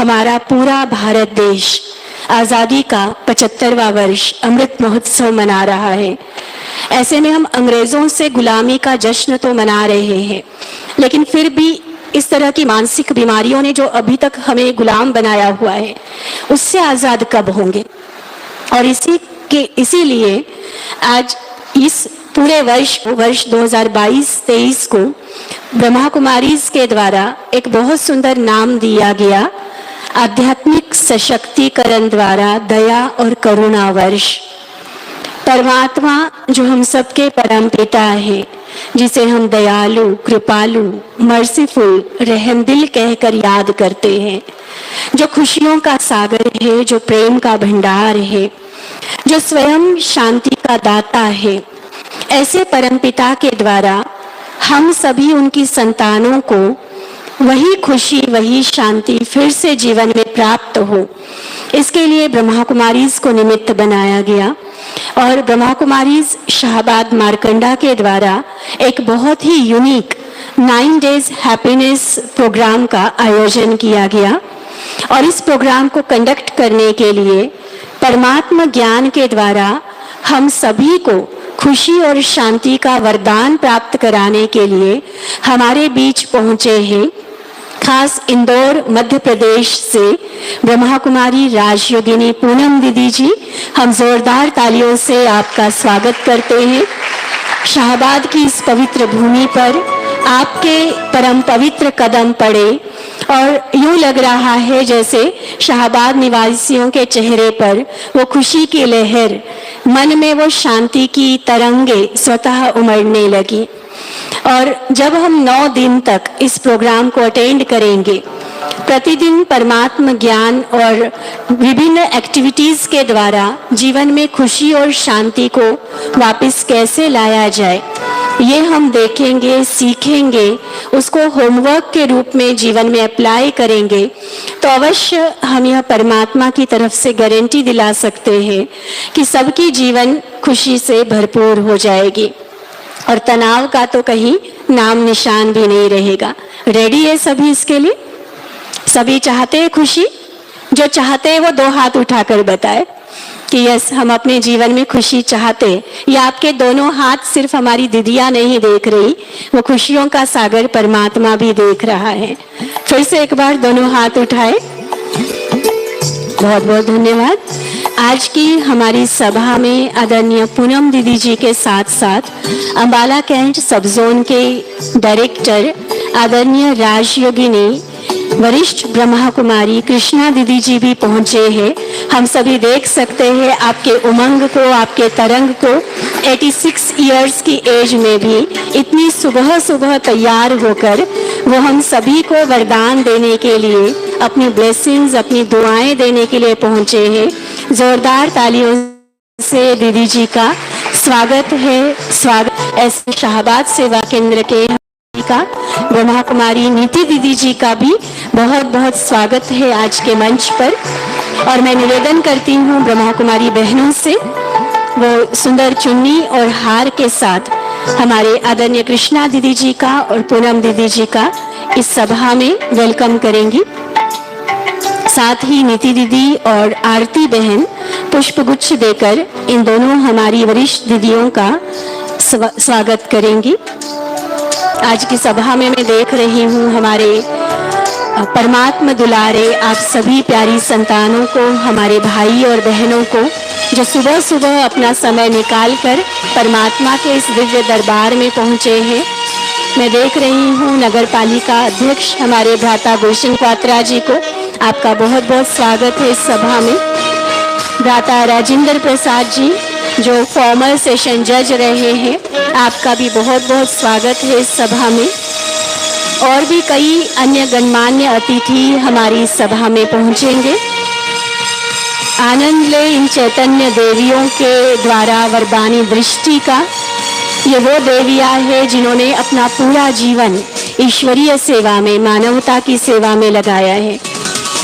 हमारा पूरा भारत देश आज़ादी का 75वां वर्ष अमृत महोत्सव मना रहा है। ऐसे में हम अंग्रेजों से गुलामी का जश्न तो मना रहे हैं, लेकिन फिर भी इस तरह की मानसिक बीमारियों ने जो अभी तक हमें गुलाम बनाया हुआ है, उससे आज़ाद कब होंगे। और इसीलिए आज इस पूरे वर्ष 2022-23 को ब्रह्मा कुमारीज के द्वारा एक बहुत सुंदर नाम दिया गया, आध्यात्मिक सशक्तिकरण द्वारा दया और करुणा वर्ष। परमात्मा जो हम सबके परम पिता है, जिसे हम दयालु, कृपालु, मर्सीफुल, रहमदिल कहकर याद करते हैं, जो खुशियों का सागर है, जो प्रेम का भंडार है, जो स्वयं शांति का दाता है, ऐसे परमपिता के द्वारा हम सभी उनकी संतानों को वही खुशी, वही शांति फिर से जीवन में प्राप्त हो, इसके लिए ब्रह्मा कुमारीज को निमित्त बनाया गया। और ब्रह्मा कुमारीज शाहबाद मारकंडा के द्वारा एक बहुत ही यूनिक 9 डेज हैप्पीनेस प्रोग्राम का आयोजन किया गया। और इस प्रोग्राम को कंडक्ट करने के लिए परमात्मा ज्ञान के द्वारा हम सभी को खुशी और शांति का वरदान प्राप्त कराने के लिए हमारे बीच पहुंचे हैं, खास इंदौर मध्य प्रदेश से ब्रह्मा कुमारी राजयोगिनी पूनम दीदी जी। हम जोरदार तालियों से आपका स्वागत करते हैं। शाहबाद की इस पवित्र भूमि पर आपके परम पवित्र कदम पड़े और यूं लग रहा है जैसे शाहबाद निवासियों के चेहरे पर वो खुशी की लहर, मन में वो शांति की तरंगे स्वतः उमड़ने लगी। और जब हम 9 दिन तक इस प्रोग्राम को अटेंड करेंगे, प्रतिदिन परमात्मा ज्ञान और विभिन्न एक्टिविटीज के द्वारा जीवन में खुशी और शांति को वापस कैसे लाया जाए, ये हम देखेंगे, सीखेंगे, उसको होमवर्क के रूप में जीवन में अप्लाई करेंगे, तो अवश्य हम यह परमात्मा की तरफ से गारंटी दिला सकते हैं कि सबकी जीवन खुशी से भरपूर हो जाएगी और तनाव का तो कहीं नाम निशान भी नहीं रहेगा। रेडी है सभी इसके लिए? सभी चाहते हैं खुशी? जो चाहते हैं वो 2 हाथ उठाकर बताए कि यस, हम अपने जीवन में खुशी चाहते हैं। या आपके दोनों हाथ सिर्फ हमारी दीदियां नहीं देख रही, वो खुशियों का सागर परमात्मा भी देख रहा है। फिर से एक बार दोनों हाथ उठाए। बहुत बहुत धन्यवाद। आज की हमारी सभा में आदरणीय पूनम दीदी जी के साथ साथ अंबाला कैंट सब जोन के डायरेक्टर आदरणीय राजयोगिनी वरिष्ठ ब्रह्मा कुमारी कृष्णा दीदी जी भी पहुंचे हैं। हम सभी देख सकते हैं आपके उमंग को, आपके तरंग को। 86 इयर्स की एज में भी इतनी सुबह सुबह तैयार होकर वो हम सभी को वरदान देने के लिए, अपनी ब्लेसिंग्स, अपनी दुआएं देने के लिए पहुंचे हैं। जोरदार तालियों से दीदी जी का स्वागत है। स्वागत ऐसे शाहबाद सेवा केंद्र के का ब्रह्मा कुमारी नीति दीदी जी का भी बहुत बहुत स्वागत है आज के मंच पर। और मैं निवेदन करती हूँ ब्रह्मा कुमारी बहनों से, वो सुंदर चुन्नी और हार के साथ हमारे आदरणीय कृष्णा दीदी जी का और पूनम दीदी जी का इस सभा में वेलकम करेंगी। साथ ही नीति दीदी और आरती बहन पुष्पगुच्छ देकर इन दोनों हमारी वरिष्ठ दीदियों का स्वागत करेंगी। आज की सभा में मैं देख रही हूँ हमारे परमात्मा दुलारे आप सभी प्यारी संतानों को, हमारे भाई और बहनों को जो सुबह सुबह अपना समय निकालकर परमात्मा के इस दिव्य दरबार में पहुँचे हैं। मैं देख रही हूँ नगर पालिका अध्यक्ष हमारे भ्राता गुलशन क्वात्रा जी को, आपका बहुत बहुत स्वागत है इस सभा में। भ्राता राजेंद्र प्रसाद जी जो फॉर्मल सेशन जज रहे हैं, आपका भी बहुत बहुत स्वागत है इस सभा में। और भी कई अन्य गणमान्य अतिथि हमारी सभा में पहुंचेंगे। आनंद ले इन चैतन्य देवियों के द्वारा वरदानी दृष्टि का। ये वो देवियां है जिन्होंने अपना पूरा जीवन ईश्वरीय सेवा में, मानवता की सेवा में लगाया है।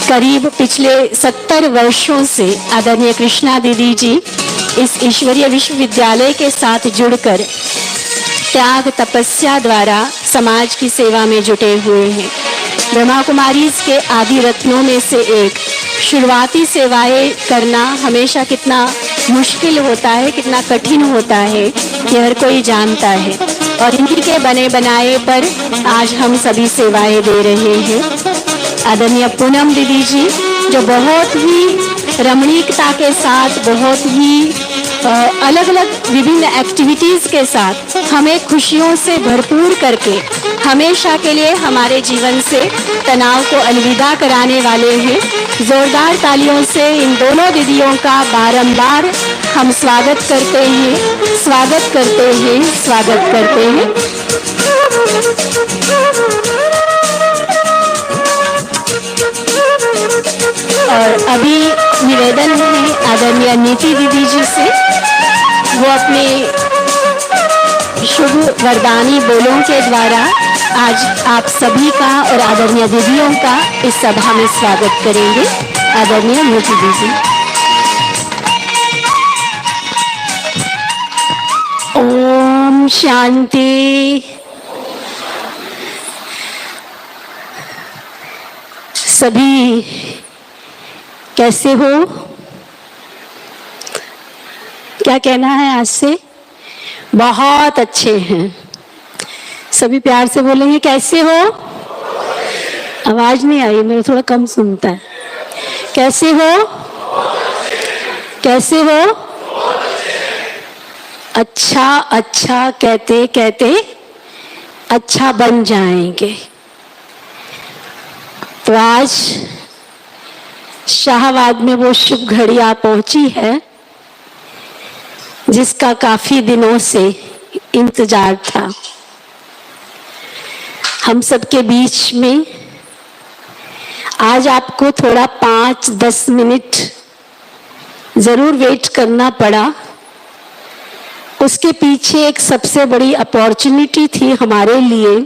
करीब पिछले 70 वर्षों से आदरणीय कृष्णा दीदी जी इस ईश्वरीय विश्वविद्यालय के साथ जुड़कर त्याग तपस्या द्वारा समाज की सेवा में जुटे हुए हैं। ब्रह्मा कुमारीज के आदि रत्नों में से एक। शुरुआती सेवाएं करना हमेशा कितना मुश्किल होता है, कितना कठिन होता है, ये हर कोई जानता है। और इन्हीं के बने बनाए पर आज हम सभी सेवाएं दे रहे हैं। आदरणीय पूनम दीदी जी जो बहुत ही रमणीकता के साथ, बहुत ही अलग अलग विभिन्न एक्टिविटीज़ के साथ हमें खुशियों से भरपूर करके हमेशा के लिए हमारे जीवन से तनाव को अलविदा कराने वाले हैं। जोरदार तालियों से इन दोनों दीदियों का बारंबार हम स्वागत करते हैं, स्वागत करते हैं, स्वागत करते हैं। और अभी निवेदन है आदरणीय नीति दीदी जी से, वो अपने शुभ वरदानी बोलों के द्वारा आज आप सभी का और आदरणीय दीदियों का इस सभा में स्वागत करेंगे। आदरणीय नीति दीदी। ओम शांति। सभी कैसे हो? क्या कहना है आज से? बहुत अच्छे हैं। सभी प्यार से बोलेंगे कैसे हो? आवाज नहीं आई, मेरा थोड़ा कम सुनता है। कैसे हो? कैसे हो? अच्छा अच्छा कहते कहते अच्छा बन जाएंगे। तो आज शाहबाद में वो शुभ घड़ी आ पहुंची है जिसका काफी दिनों से इंतजार था। हम सबके बीच में आज आपको थोड़ा 5-10 मिनट जरूर वेट करना पड़ा। उसके पीछे एक सबसे बड़ी अपॉर्चुनिटी थी हमारे लिए,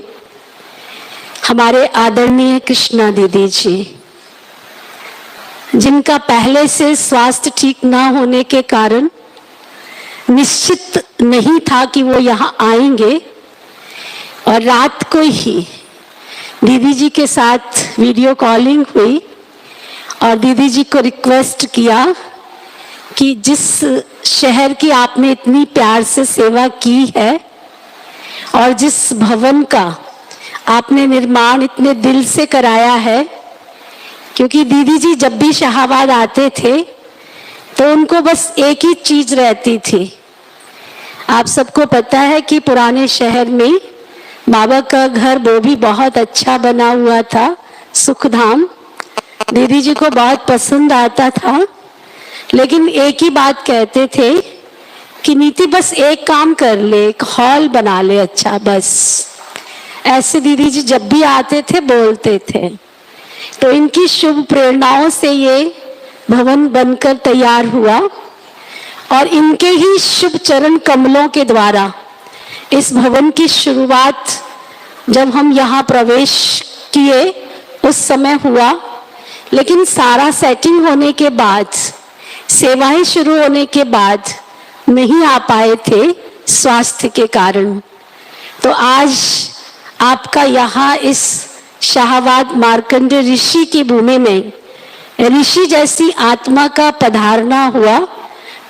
हमारे आदरणीय कृष्णा दीदी जी, जिनका पहले से स्वास्थ्य ठीक ना होने के कारण निश्चित नहीं था कि वो यहाँ आएंगे। और रात को ही दीदी जी के साथ वीडियो कॉलिंग हुई और दीदी जी को रिक्वेस्ट किया कि जिस शहर की आपने इतनी प्यार से सेवा की है और जिस भवन का आपने निर्माण इतने दिल से कराया है, क्योंकि दीदी जी जब भी शाहबाद आते थे तो उनको बस एक ही चीज रहती थी। आप सबको पता है कि पुराने शहर में बाबा का घर वो भी बहुत अच्छा बना हुआ था, सुखधाम। दीदी जी को बहुत पसंद आता था, लेकिन एक ही बात कहते थे कि नीति बस एक काम कर ले, एक हॉल बना ले अच्छा, बस। ऐसे दीदी जी जब भी आते थे बोलते थे। तो इनकी शुभ प्रेरणाओं से ये भवन बनकर तैयार हुआ और इनके ही शुभ चरण कमलों के द्वारा इस भवन की शुरुआत जब हम यहाँ प्रवेश किए उस समय हुआ। लेकिन सारा सेटिंग होने के बाद, सेवाएं शुरू होने के बाद नहीं आ पाए थे स्वास्थ्य के कारण। तो आज आपका यहाँ इस शाहबाद मार्कंडेय ऋषि की भूमि में ऋषि जैसी आत्मा का पधारना हुआ,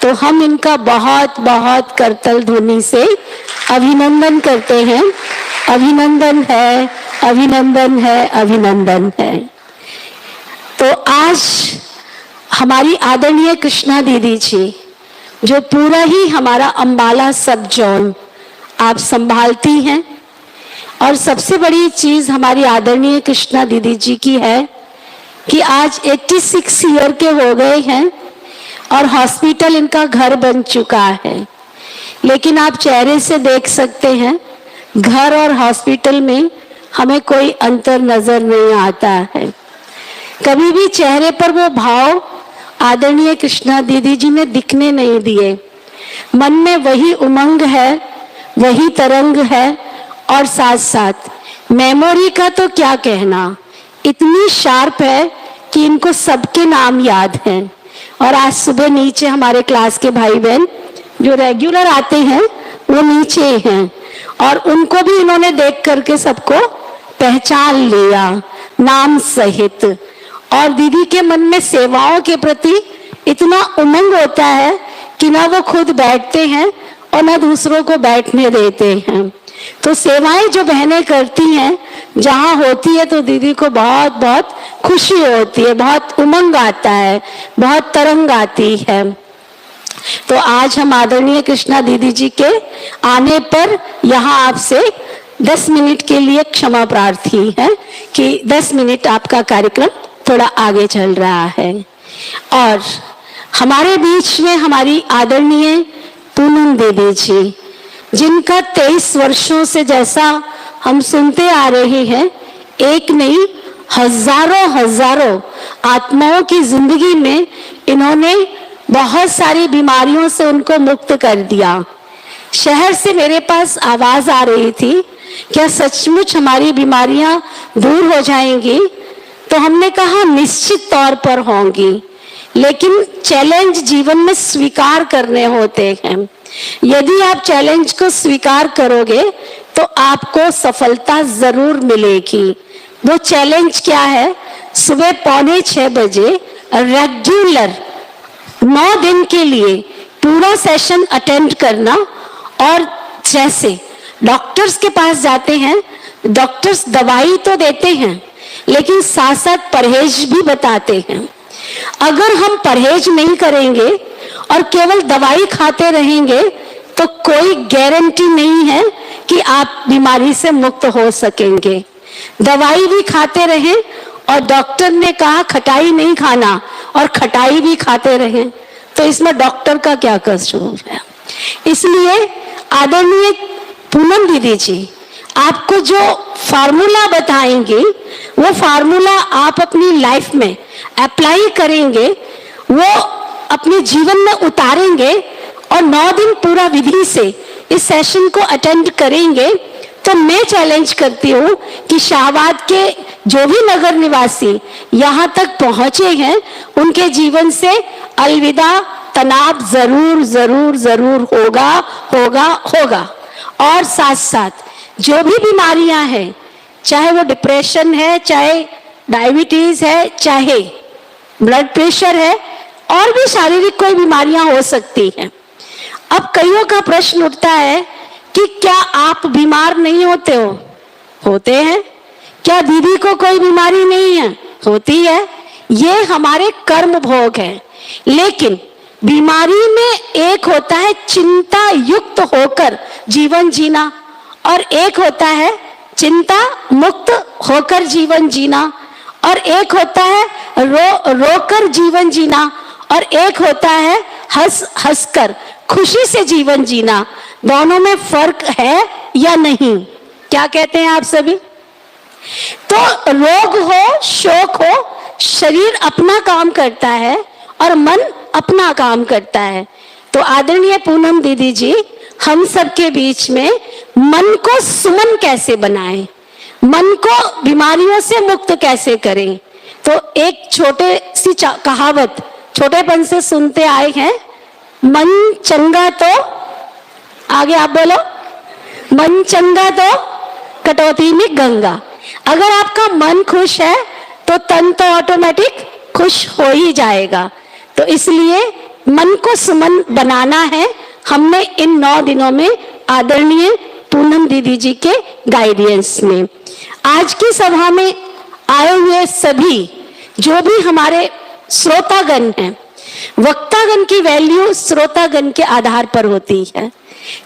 तो हम इनका बहुत बहुत करतल ध्वनि से अभिनंदन करते हैं। अभिनंदन है, अभिनंदन है, अभिनंदन है। तो आज हमारी आदरणीय कृष्णा दीदी जी, जो पूरा ही हमारा अंबाला सब जोन आप संभालती हैं, और सबसे बड़ी चीज हमारी आदरणीय कृष्णा दीदी जी की है कि आज 86 ईयर के हो गए हैं और हॉस्पिटल इनका घर बन चुका है। लेकिन आप चेहरे से देख सकते हैं घर और हॉस्पिटल में हमें कोई अंतर नजर नहीं आता है। कभी भी चेहरे पर वो भाव आदरणीय कृष्णा दीदी जी ने दिखने नहीं दिए। मन में वही उमंग है, वही तरंग है, और साथ साथ मेमोरी का तो क्या कहना, इतनी शार्प है कि इनको सबके नाम याद हैं। और आज सुबह नीचे हमारे क्लास के भाई बहन जो रेगुलर आते हैं वो नीचे हैं, और उनको भी इन्होंने देख करके सबको पहचान लिया। नाम सहित। और दीदी के मन में सेवाओं के प्रति इतना उमंग होता है कि ना वो खुद बैठते हैं और ना दूसरों को बैठने देते हैं। तो सेवाएं जो बहनें करती हैं जहां होती है तो दीदी को बहुत बहुत खुशी होती है, बहुत उमंग आता है, बहुत तरंग आती है। तो आज हम आदरणीय कृष्णा दीदी जी के आने पर यहाँ आपसे 10 मिनट के लिए क्षमा प्रार्थी है कि 10 मिनट आपका कार्यक्रम थोड़ा आगे चल रहा है। और हमारे बीच में हमारी आदरणीय पूनम दीदी जी, जिनका 23 वर्षों से जैसा हम सुनते आ रहे हैं, एक नहीं हजारों हजारों आत्माओं की जिंदगी में इन्होंने बहुत सारी बीमारियों से उनको मुक्त कर दिया। शहर से मेरे पास आवाज आ रही थी, क्या सचमुच हमारी बीमारियां दूर हो जाएंगी? तो हमने कहा निश्चित तौर पर होंगी, लेकिन चैलेंज जीवन में स्वीकार करने होते हैं। यदि आप चैलेंज को स्वीकार करोगे तो आपको सफलता जरूर मिलेगी। वो चैलेंज क्या है? सुबह 5:45 बजे रेगुलर 9 दिन के लिए पूरा सेशन अटेंड करना। और जैसे डॉक्टर्स के पास जाते हैं, डॉक्टर्स दवाई तो देते हैं लेकिन साथ साथ परहेज भी बताते हैं। अगर हम परहेज नहीं करेंगे और केवल दवाई खाते रहेंगे तो कोई गारंटी नहीं है कि आप बीमारी से मुक्त हो सकेंगे। दवाई भी खाते रहें और डॉक्टर ने कहा खटाई नहीं खाना और खटाई भी खाते रहें, तो इसमें डॉक्टर का क्या कसूर है? इसलिए आदरणीय पूनम दीदी जी आपको जो फार्मूला बताएंगे वो फार्मूला आप अपनी लाइफ में अप्लाई करेंगे, वो अपने जीवन में उतारेंगे और 9 दिन पूरा विधि से इस सेशन को अटेंड करेंगे। तो मैं चैलेंज करती हूँ कि शाहबाद के जो भी नगर निवासी यहाँ तक पहुंचे हैं उनके जीवन से अलविदा तनाव जरूर जरूर जरूर होगा होगा होगा। और साथ साथ जो भी बीमारियां हैं, चाहे वो डिप्रेशन है, चाहे डायबिटीज है, चाहे ब्लड प्रेशर है, और भी शारीरिक कोई बीमारियां हो सकती हैं। अब कईयों का प्रश्न उठता है कि क्या आप बीमार नहीं होते हो? होते हैं। क्या दीदी को कोई बीमारी नहीं है? होती है। ये हमारे कर्म भोग है। लेकिन बीमारी में एक होता है चिंता युक्त होकर जीवन जीना और एक होता है चिंता मुक्त होकर जीवन जीना और एक होता है रोकर जीवन जीना और एक होता है हंस हंसकर खुशी से जीवन जीना। दोनों में फर्क है या नहीं? क्या कहते हैं आप सभी? तो रोग हो, शोक हो, शरीर अपना काम करता है और मन अपना काम करता है। तो आदरणीय पूनम दीदी जी हम सबके बीच में मन को सुमन कैसे बनाएं, मन को बीमारियों से मुक्त कैसे करें? तो एक छोटे सी कहावत छोटेपन से सुनते आए हैं, मन चंगा तो, आगे आप बोलो, मन चंगा तो कटौती में गंगा। अगर आपका मन खुश है तो तन तो ऑटोमेटिक खुश हो ही जाएगा। तो इसलिए मन को सुमन बनाना है। हमने इन 9 दिनों में आदरणीय पूनम दीदी जी के गाइडेंस में आज की सभा में आए हुए सभी जो भी हमारे श्रोतागण हैं, वक्तागण की वैल्यू श्रोतागण के आधार पर होती है।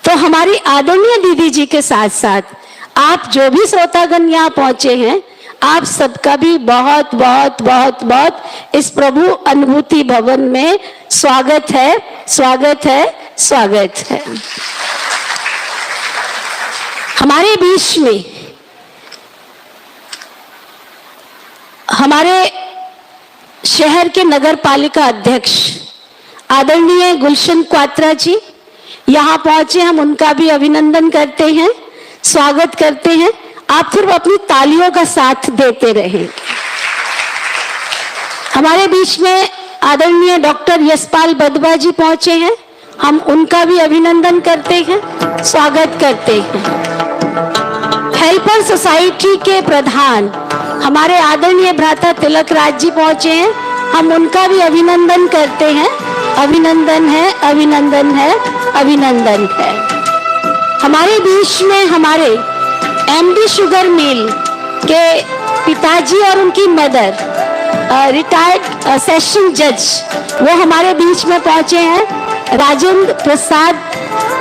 तो हमारी आदरणीय दीदी जी के साथ साथ आप जो भी श्रोतागण यहाँ पहुंचे हैं, आप सबका भी बहुत बहुत बहुत बहुत इस प्रभु अनुभूति भवन में स्वागत है, स्वागत है, स्वागत है। हमारे बीच में हमारे शहर के नगर पालिका अध्यक्ष आदरणीय गुलशन क्वात्रा जी यहाँ पहुंचे, हम उनका भी अभिनंदन करते हैं, स्वागत करते हैं। आप सिर्फ अपनी तालियों का साथ देते रहें। हमारे बीच में आदरणीय डॉक्टर यशपाल बदवा जी पहुंचे हैं, हम उनका भी अभिनंदन करते हैं, स्वागत करते हैं। हेल्पर सोसाइटी के प्रधान हमारे आदरणीय भ्राता तिलक राज जी पहुंचे हैं, हम उनका भी अभिनंदन करते हैं। अभिनंदन है, अभिनंदन है, अभिनंदन है। हमारे बीच में हमारे एमडी शुगर मिल के पिताजी और उनकी मदर रिटायर्ड सेशन जज, वो हमारे बीच में पहुंचे हैं, राजेंद्र प्रसाद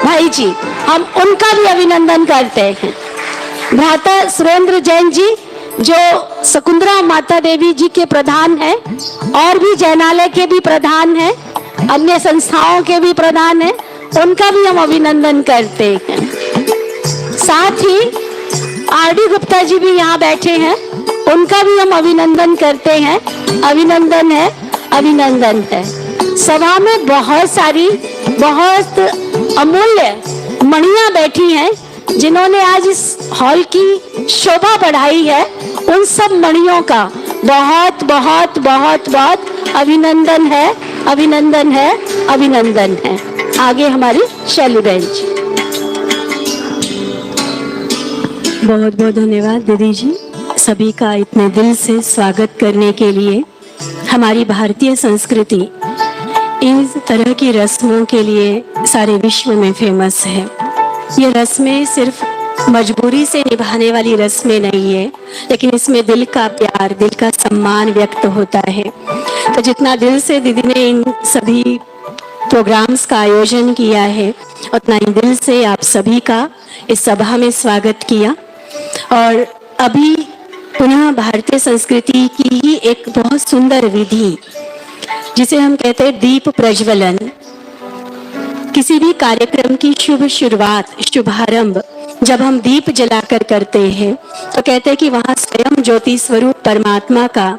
भाई जी, हम उनका भी अभिनंदन करते हैं। भ्राता सुरेंद्र जैन जी जो शकुंतला माता देवी जी के प्रधान हैं और भी जैनालय के भी प्रधान हैं, अन्य संस्थाओं के भी प्रधान हैं, उनका भी हम अभिनंदन करते हैं। साथ ही आरडी गुप्ता जी भी यहाँ बैठे हैं, उनका भी हम अभिनंदन करते हैं। अभिनंदन है, अभिनंदन है। सभा में बहुत सारी बहुत अमूल्य मणियां बैठी हैं, जिन्होंने आज इस हॉल की शोभा बढ़ाई है। उन सब मणियों का बहुत बहुत बहुत बहुत अभिनंदन है, अभिनंदन है, अभिनंदन है। आगे हमारी शैली बहन जी। बहुत बहुत धन्यवाद दीदी जी, सभी का इतने दिल से स्वागत करने के लिए। हमारी भारतीय संस्कृति इन तरह की रस्मों के लिए सारे विश्व में फेमस है। ये रस्में सिर्फ मजबूरी से निभाने वाली रस्में नहीं है, लेकिन इसमें दिल का प्यार, दिल का सम्मान व्यक्त होता है। तो जितना दिल से दीदी ने इन सभी प्रोग्राम्स का आयोजन किया है, उतना ही दिल से आप सभी का इस सभा में स्वागत किया। और अभी पुनः भारतीय संस्कृति की ही एक बहुत सुंदर विधि, जिसे हम कहते हैं दीप प्रज्वलन। किसी भी कार्यक्रम की शुभ शुरुआत, शुभारंभ जब हम दीप जलाकर करते हैं, तो कहते हैं कि वहां स्वयं ज्योति स्वरूप परमात्मा का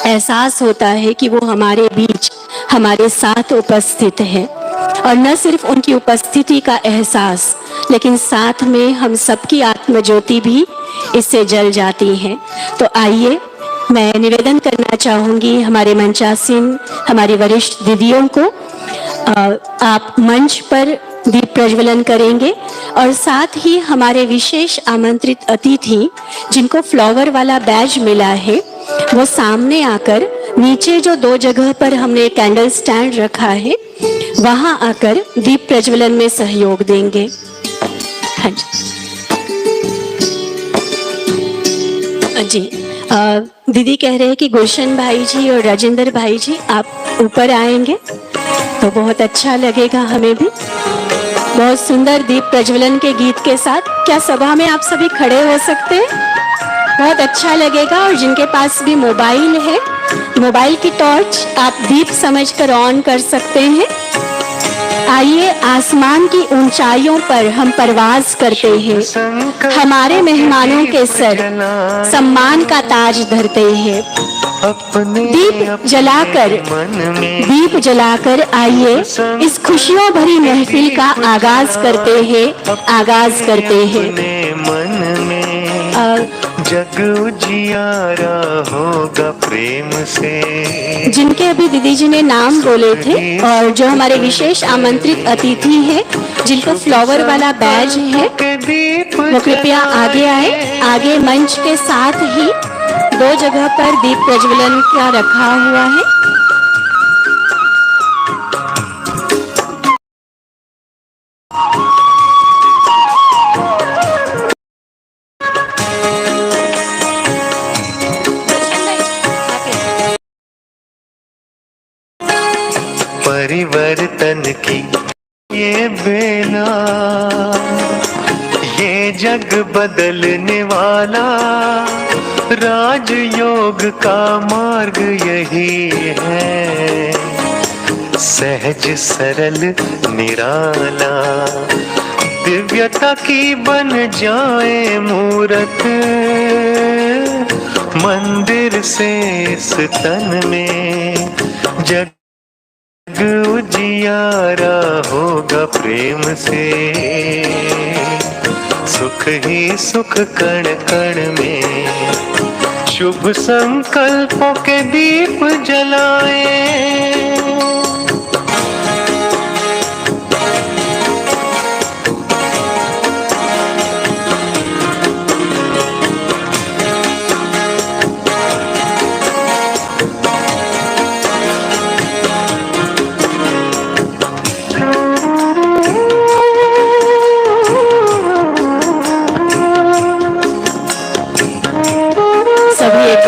एहसास होता है कि वो हमारे बीच, हमारे साथ उपस्थित है। और न सिर्फ उनकी उपस्थिति का एहसास, लेकिन साथ में हम सबकी आत्म ज्योति भी इससे जल जाती है। तो आइए, मैं निवेदन करना चाहूंगी हमारे मंचासीन, हमारी वरिष्ठ दीदियों को, आप मंच पर दीप प्रज्वलन करेंगे। और साथ ही हमारे विशेष आमंत्रित अतिथि, जिनको फ्लावर वाला बैज मिला है, वो सामने आकर नीचे जो 2 जगह पर हमने कैंडल स्टैंड रखा है, वहां आकर दीप प्रज्वलन में सहयोग देंगे। हाँ जी, दीदी कह रहे हैं कि गुलशन भाई जी और राजेंद्र भाई जी आप ऊपर आएंगे तो बहुत अच्छा लगेगा हमें भी। बहुत सुंदर दीप प्रज्वलन के गीत के साथ क्या सभा में आप सभी खड़े हो सकते हैं? बहुत अच्छा लगेगा। और जिनके पास भी मोबाइल है, मोबाइल की टॉर्च आप दीप समझकर ऑन कर सकते हैं। आइए, आसमान की ऊंचाइयों पर हम परवाज करते हैं, हमारे मेहमानों के सर सम्मान का ताज धरते हैं। दीप जलाकर आइए इस खुशियों भरी महफिल का आगाज करते हैं। जग उजियारा होगा प्रेम से। जिनके अभी दीदी जी ने नाम बोले थे और जो हमारे विशेष आमंत्रित अतिथि हैं, जिनको फ्लावर वाला बैज है, वो कृपया आगे आए। आगे मंच के साथ ही 2 जगह पर दीप प्रज्वलन का रखा हुआ है। परिवर्तन की ये बेला, ये जग बदलने वाला, राजयोग का मार्ग यही है। सहज सरल निराला, दिव्यता की बन जाए मूरत, मंदिर से इस तन में जग उजियारा होगा प्रेम से। सुख ही सुख कण कण में, शुभ संकल्पों के दीप जलाए।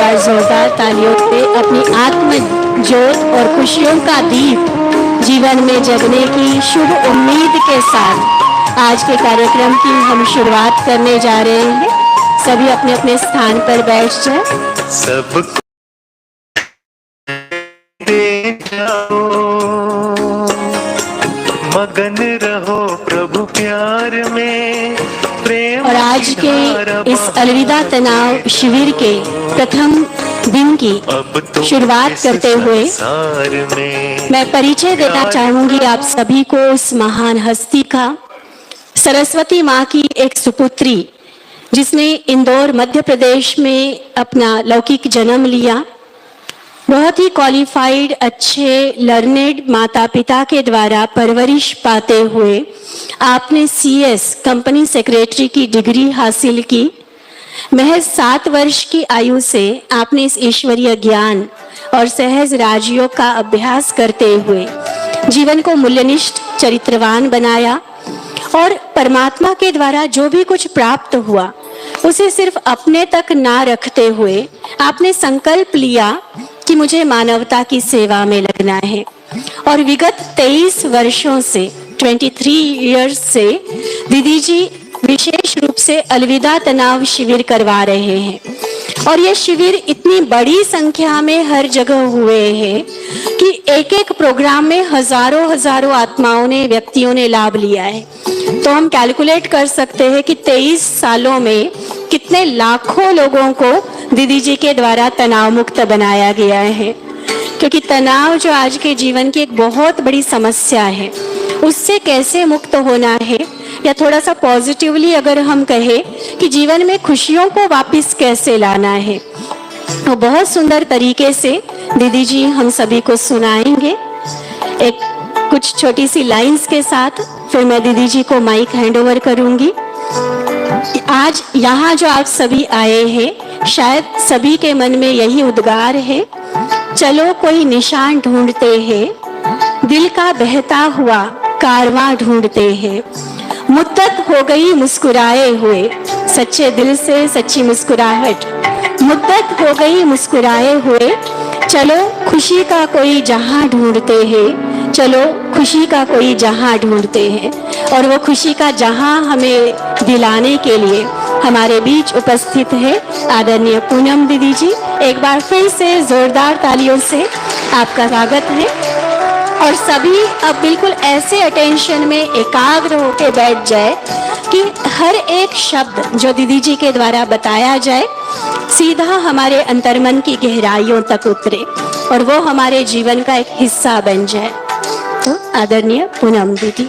बार जोरदार तालियों से अपनी आत्म ज्योत और खुशियों का दीप जीवन में जगने की शुभ उम्मीद के साथ आज के कार्यक्रम की हम शुरुआत करने जा रहे हैं। सभी अपने अपने स्थान पर बैठ जाएं। सबको दे जाओ, मगन रहो प्रभु प्यार में, प्रेम और आज के इस अलविदा तनाव शिविर के प्रथम दिन की अब तो शुरुआत इस करते हुए संसार में मैं परिचय देना चाहूंगी आप सभी को उस महान हस्ती का, सरस्वती माँ की एक सुपुत्री जिसने इंदौर मध्य प्रदेश में अपना लौकिक जन्म लिया। बहुत ही क्वालिफाइड, अच्छे, लर्नेड माता पिता के द्वारा परवरिश पाते हुए आपने CS कंपनी सेक्रेटरी की डिग्री हासिल की। महज 7 वर्ष की आयु से आपने इस ईश्वरीय ज्ञान और सहज राजयोग का अभ्यास करते हुए जीवन को मूल्यनिष्ठ, चरित्रवान बनाया और परमात्मा के द्वारा जो भी कुछ प्राप्त हुआ उसे सिर्फ अपने तक ना रखते हुए आपने संकल्प लिया कि मुझे मानवता की सेवा में लगना है। और विगत 23 वर्षों से 23 इयर्स से दीदी जी विशेष रूप से अलविदा तनाव शिविर करवा रहे हैं और ये शिविर इतनी बड़ी संख्या में हर जगह हुए हैं कि एक एक प्रोग्राम में हजारों आत्माओं ने, व्यक्तियों ने लाभ लिया है। तो हम कैलकुलेट कर सकते हैं कि 23 सालों में कितने लाखों लोगों को दीदी जी के द्वारा तनाव मुक्त बनाया गया है। क्योंकि तनाव जो आज के जीवन की एक बहुत बड़ी समस्या है, उससे कैसे मुक्त होना है, या थोड़ा सा पॉजिटिवली अगर हम कहें कि जीवन में खुशियों को वापस कैसे लाना है, तो बहुत सुंदर तरीके से दीदी जी हम सभी को सुनाएंगे एक कुछ छोटी सी लाइंस के साथ। फिर मैं दीदी जी को माइक हैंड ओवर करूंगी। आज यहाँ जो आप सभी आए हैं, शायद सभी के मन में यही उद्गार है, चलो कोई निशान ढूंढते हैं, दिल का बहता हुआ कारवां ढूंढते हैं, मुद्दत हो गई मुस्कुराए हुए, सच्चे दिल से सच्ची मुस्कुराहट, मुद्दत हो गई मुस्कुराए हुए, चलो खुशी का कोई जहां ढूंढते हैं, चलो खुशी का कोई जहां ढूंढते हैं। और वो खुशी का जहां हमें दिलाने के लिए हमारे बीच उपस्थित है आदरणीय पूनम दीदी जी। एक बार फिर से जोरदार तालियों से आपका स्वागत है। और सभी अब बिल्कुल ऐसे अटेंशन में एकाग्र होकर बैठ जाए कि हर एक शब्द जो दीदी जी के द्वारा बताया जाए सीधा हमारे अंतर्मन की गहराइयों तक उतरे और वो हमारे जीवन का एक हिस्सा बन जाए। तो आदरणीय पूनम दीदी।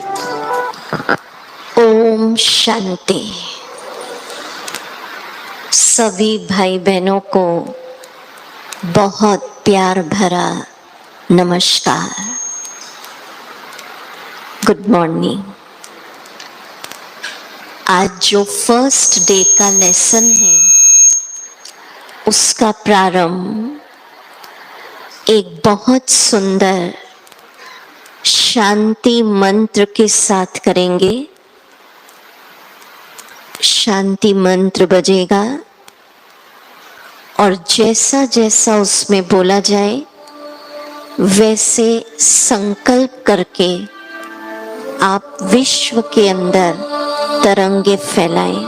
ओम शांति। सभी भाई बहनों को बहुत प्यार भरा नमस्कार, गुड मॉर्निंग। आज जो फर्स्ट डे का लेसन है उसका प्रारंभ एक बहुत सुंदर शांति मंत्र के साथ करेंगे। शांति मंत्र बजेगा और जैसा जैसा उसमें बोला जाए वैसे संकल्प करके आप विश्व के अंदर तरंगे फैलाएं।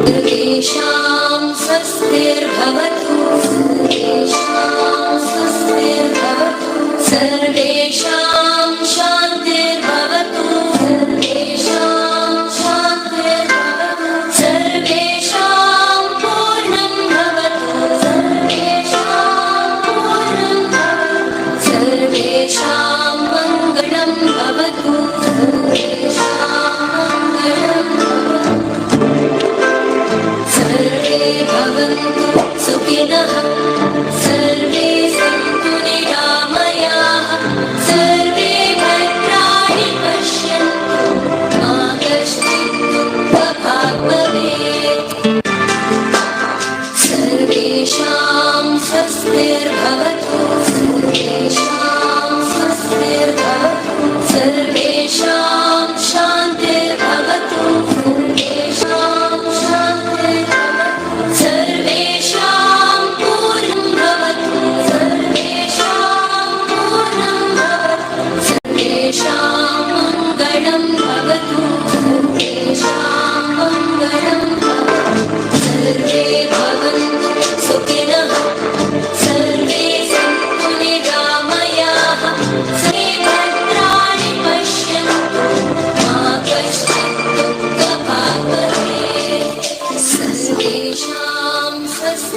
सर्वेषां स्वस्तिर्भवतु, सर्वेषां स्वस्तिर्भवतु, सर्वेषां शान्तिर्भवतु, सर्वेषां शान्तिर्भवतु, सर्वेषां पूर्णं भवतु, सर्वेषां पूर्णं भवतु, सर्वेषां मङ्गलं भवतु, सर्वेषां मङ्गलं भवतु, सर्वे भवन्तु सुखिनः, सर्वे सन्तु निरामयाः, सर्वे भद्राणि पश्यन्तु, मा कश्चित् दुःखभाग् भवेत्।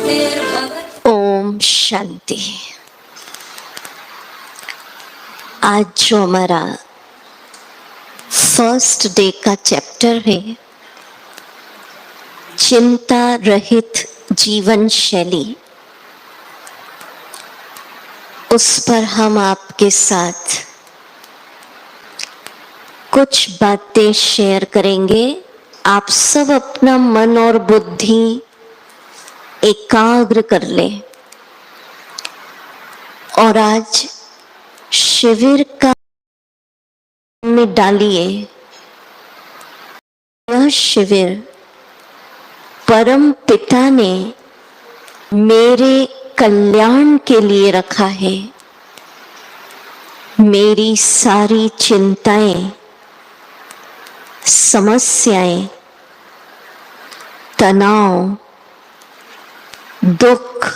सिद्धिर्भवति। ओम शांति। आज जो हमारा फर्स्ट डे का चैप्टर है, चिंता रहित जीवन शैली, उस पर हम आपके साथ कुछ बातें शेयर करेंगे। आप सब अपना मन और बुद्धि एकाग्र कर लें और आज शिविर का में डालिए। यह शिविर परम पिता ने मेरे कल्याण के लिए रखा है। मेरी सारी चिंताएं, समस्याएं, तनाव, दुख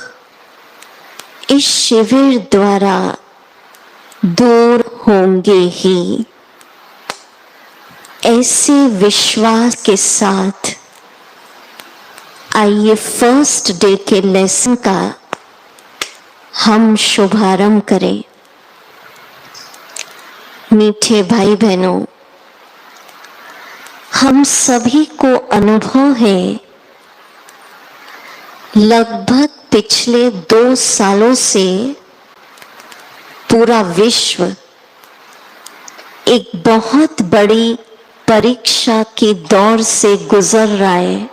इस शिविर द्वारा दूर होंगे ही। ऐसे विश्वास के साथ आइए फर्स्ट डे के लेसन का हम शुभारंभ करें। मीठे भाई बहनों, हम सभी को अनुभव है, लगभग पिछले 2 सालों से पूरा विश्व एक बहुत बड़ी परीक्षा के दौर से गुजर रहा है।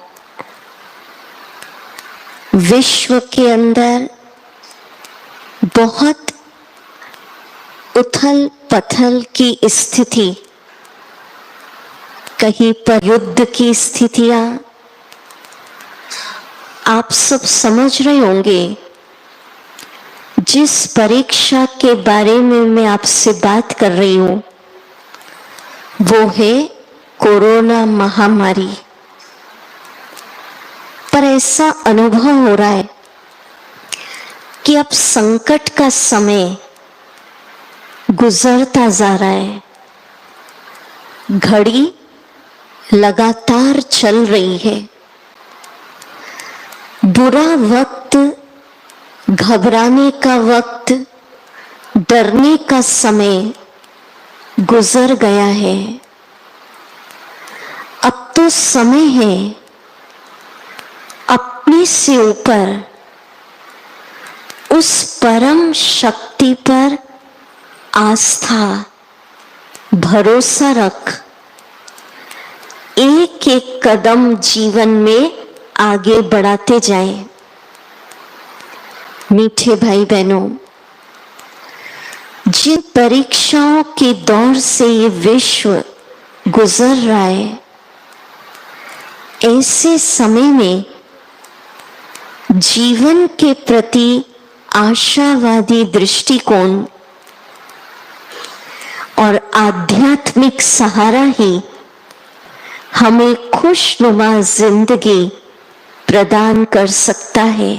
विश्व के अंदर बहुत उथल पथल की स्थिति, कहीं पर युद्ध की स्थितियां, आप सब समझ रहे होंगे। जिस परीक्षा के बारे में मैं आपसे बात कर रही हूं वो है कोरोना महामारी। पर ऐसा अनुभव हो रहा है कि अब संकट का समय गुजरता जा रहा है। घड़ी लगातार चल रही है। बुरा वक्त, घबराने का वक्त, डरने का समय गुजर गया है। अब तो समय है अपने से ऊपर उस परम शक्ति पर आस्था, भरोसा रख एक एक कदम जीवन में आगे बढ़ाते जाएं। मीठे भाई बहनों, जिन परीक्षाओं के दौर से ये विश्व गुजर रहा है, ऐसे समय में जीवन के प्रति आशावादी दृष्टिकोण और आध्यात्मिक सहारा ही हमें खुशनुमा जिंदगी प्रदान कर सकता है।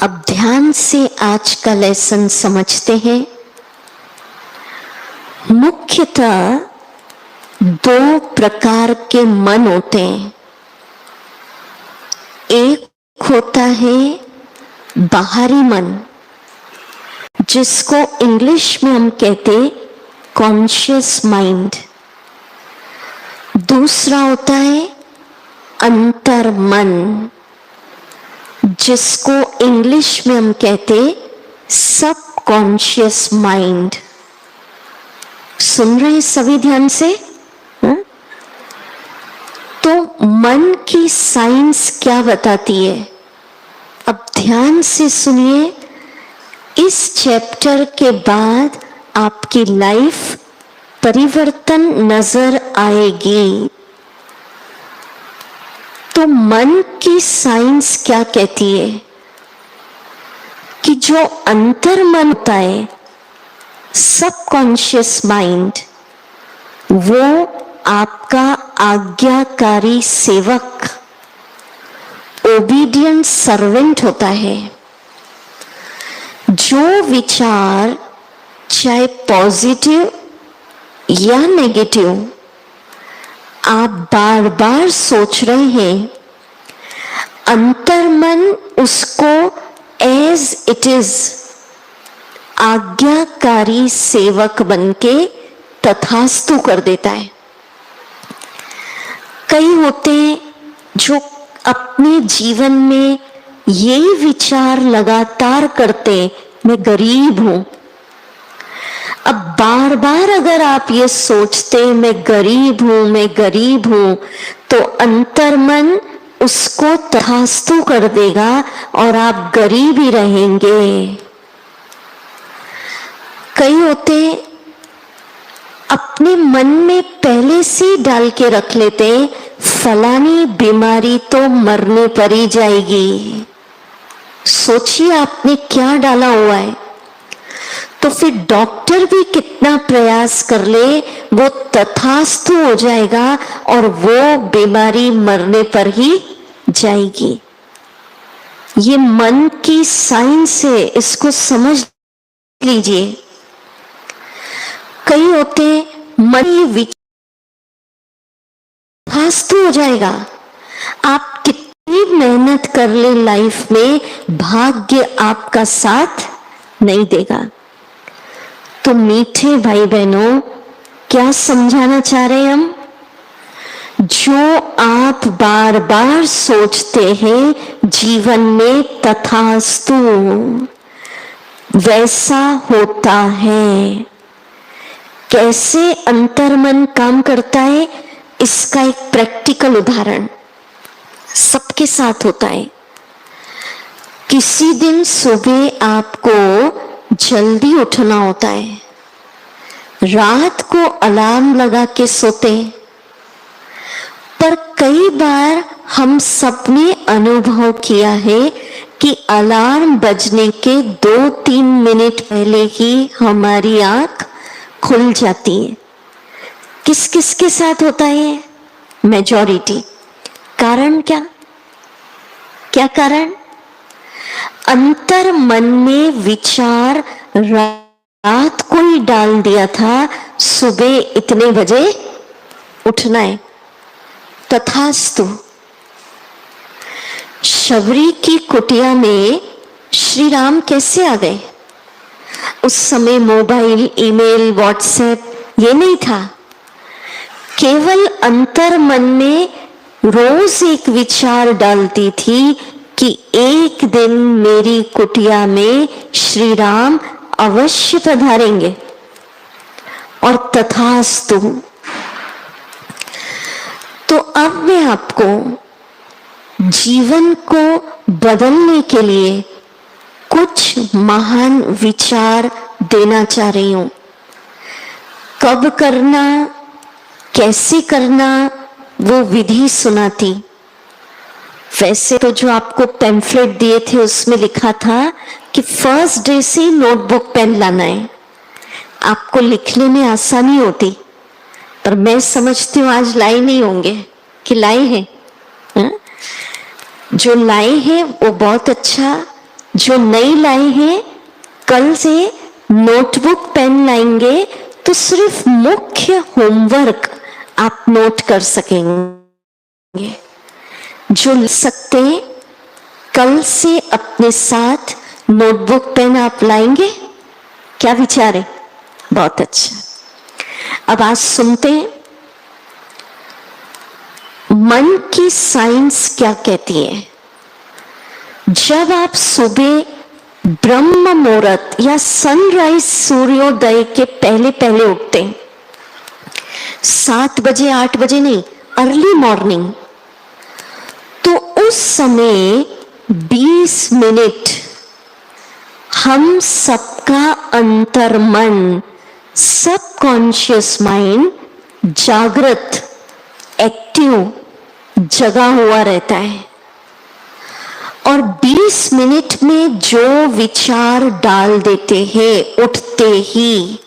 अब ध्यान से आज का लेसन समझते हैं। मुख्यतः 2 प्रकार के मन होते हैं। एक होता है बाहरी मन, जिसको इंग्लिश में हम कहते कॉन्शियस माइंड। दूसरा होता है अंतर मन, जिसको इंग्लिश में हम कहते सबकॉन्शियस माइंड। सुन रहे हैं सभी ध्यान से? तो मन की साइंस क्या बताती है? अब ध्यान से सुनिए। इस चैप्टर के बाद आपकी लाइफ परिवर्तन नजर आएगी। तो मन की साइंस क्या कहती है कि जो अंतर मन होता है, सबकॉन्शियस माइंड, वो आपका आज्ञाकारी सेवक, ओबीडियंट सर्वेंट होता है। जो विचार चाहे पॉजिटिव या नेगेटिव आप बार बार सोच रहे हैं, अंतर्मन उसको एज इट इज आज्ञाकारी सेवक बनके तथास्तु कर देता है। कई होते जो अपने जीवन में यही विचार लगातार करते, मैं गरीब हूं। अब बार बार अगर आप ये सोचते मैं गरीब हूं, तो अंतर्मन उसको तथास्तु कर देगा और आप गरीब ही रहेंगे। कई होते अपने मन में पहले से डाल के रख लेते, फलानी बीमारी तो मरने पर ही जाएगी। सोचिए आपने क्या डाला हुआ है, तो फिर डॉक्टर भी कितना प्रयास कर ले वो तथास्तु हो जाएगा और वो बीमारी मरने पर ही जाएगी। ये मन की साइंस है, इसको समझ लीजिए। कई होते मन तथास्तु हो जाएगा, आप कितनी मेहनत कर ले लाइफ में, भाग्य आपका साथ नहीं देगा। तो मीठे भाई बहनों, क्या समझाना चाह रहे हैं हम? जो आप बार बार सोचते हैं जीवन में तथास्तु वैसा होता है। कैसे अंतर्मन काम करता है, इसका एक प्रैक्टिकल उदाहरण सबके साथ होता है। किसी दिन सुबह आपको जल्दी उठना होता है, रात को अलार्म लगा के सोते, पर कई बार हम सबने अनुभव किया है कि अलार्म बजने के 2-3 मिनट पहले ही हमारी आंख खुल जाती है। किस किस के साथ होता है? मेजॉरिटी। कारण क्या? क्या कारण? अंतर मन में विचार रात को ही डाल दिया था, सुबह इतने बजे उठना है, तथास्तु। शबरी की कुटिया में श्री राम कैसे आ गए? उस समय मोबाइल, ईमेल, व्हाट्सएप ये नहीं था। केवल अंतर मन में रोज एक विचार डालती थी कि एक दिन मेरी कुटिया में श्री राम अवश्य पधारेंगे, और तथास्तु। तो अब मैं आपको जीवन को बदलने के लिए कुछ महान विचार देना चाह रही हूं। कब करना, कैसे करना, वो विधि सुनाती। वैसे तो जो आपको पैम्फलेट दिए थे उसमें लिखा था कि फर्स्ट डे से नोटबुक पेन लाना है, आपको लिखने में आसानी होती। पर मैं समझती हूँ आज लाए नहीं होंगे कि लाए हैं। जो लाए हैं वो बहुत अच्छा, जो नहीं लाए हैं कल से नोटबुक पेन लाएंगे तो सिर्फ मुख्य होमवर्क आप नोट कर सकेंगे। जो लिख सकते हैं कल से अपने साथ नोटबुक पेन आप लाएंगे? क्या विचार है? बहुत अच्छा। अब आज सुनते हैं मन की साइंस क्या कहती है। जब आप सुबह ब्रह्म मुहूर्त या सनराइज सूर्योदय के पहले पहले उठते हैं, 7 बजे 8 बजे नहीं, अर्ली मॉर्निंग, तो उस समय 20 मिनट हम सबका अंतर्मन, सबकॉन्शियस माइंड जागृत, एक्टिव, जगा हुआ रहता है। और 20 मिनट में जो विचार डाल देते हैं उठते ही,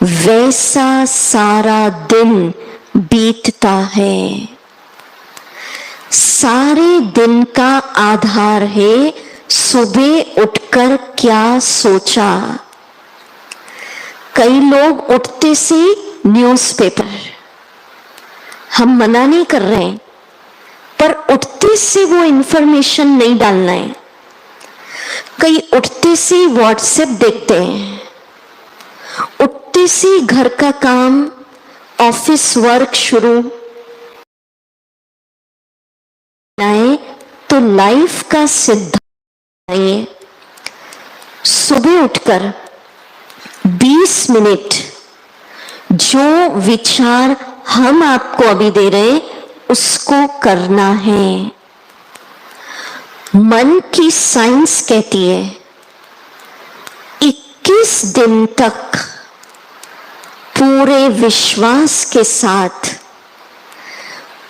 वैसा सारा दिन बीतता है। सारे दिन का आधार है सुबह उठकर क्या सोचा। कई लोग उठते से न्यूज़पेपर, हम मना नहीं कर रहे हैं, पर उठते उठते से वो इंफॉर्मेशन नहीं डालना है। कई उठते से व्हाट्सएप देखते हैं, उठते से घर का काम, ऑफिस वर्क शुरू आए तो लाइफ का सिद्धांत है सुबह उठकर 20 मिनट जो विचार हम आपको अभी दे रहे उसको करना है। मन की साइंस कहती है 21 दिन तक पूरे विश्वास के साथ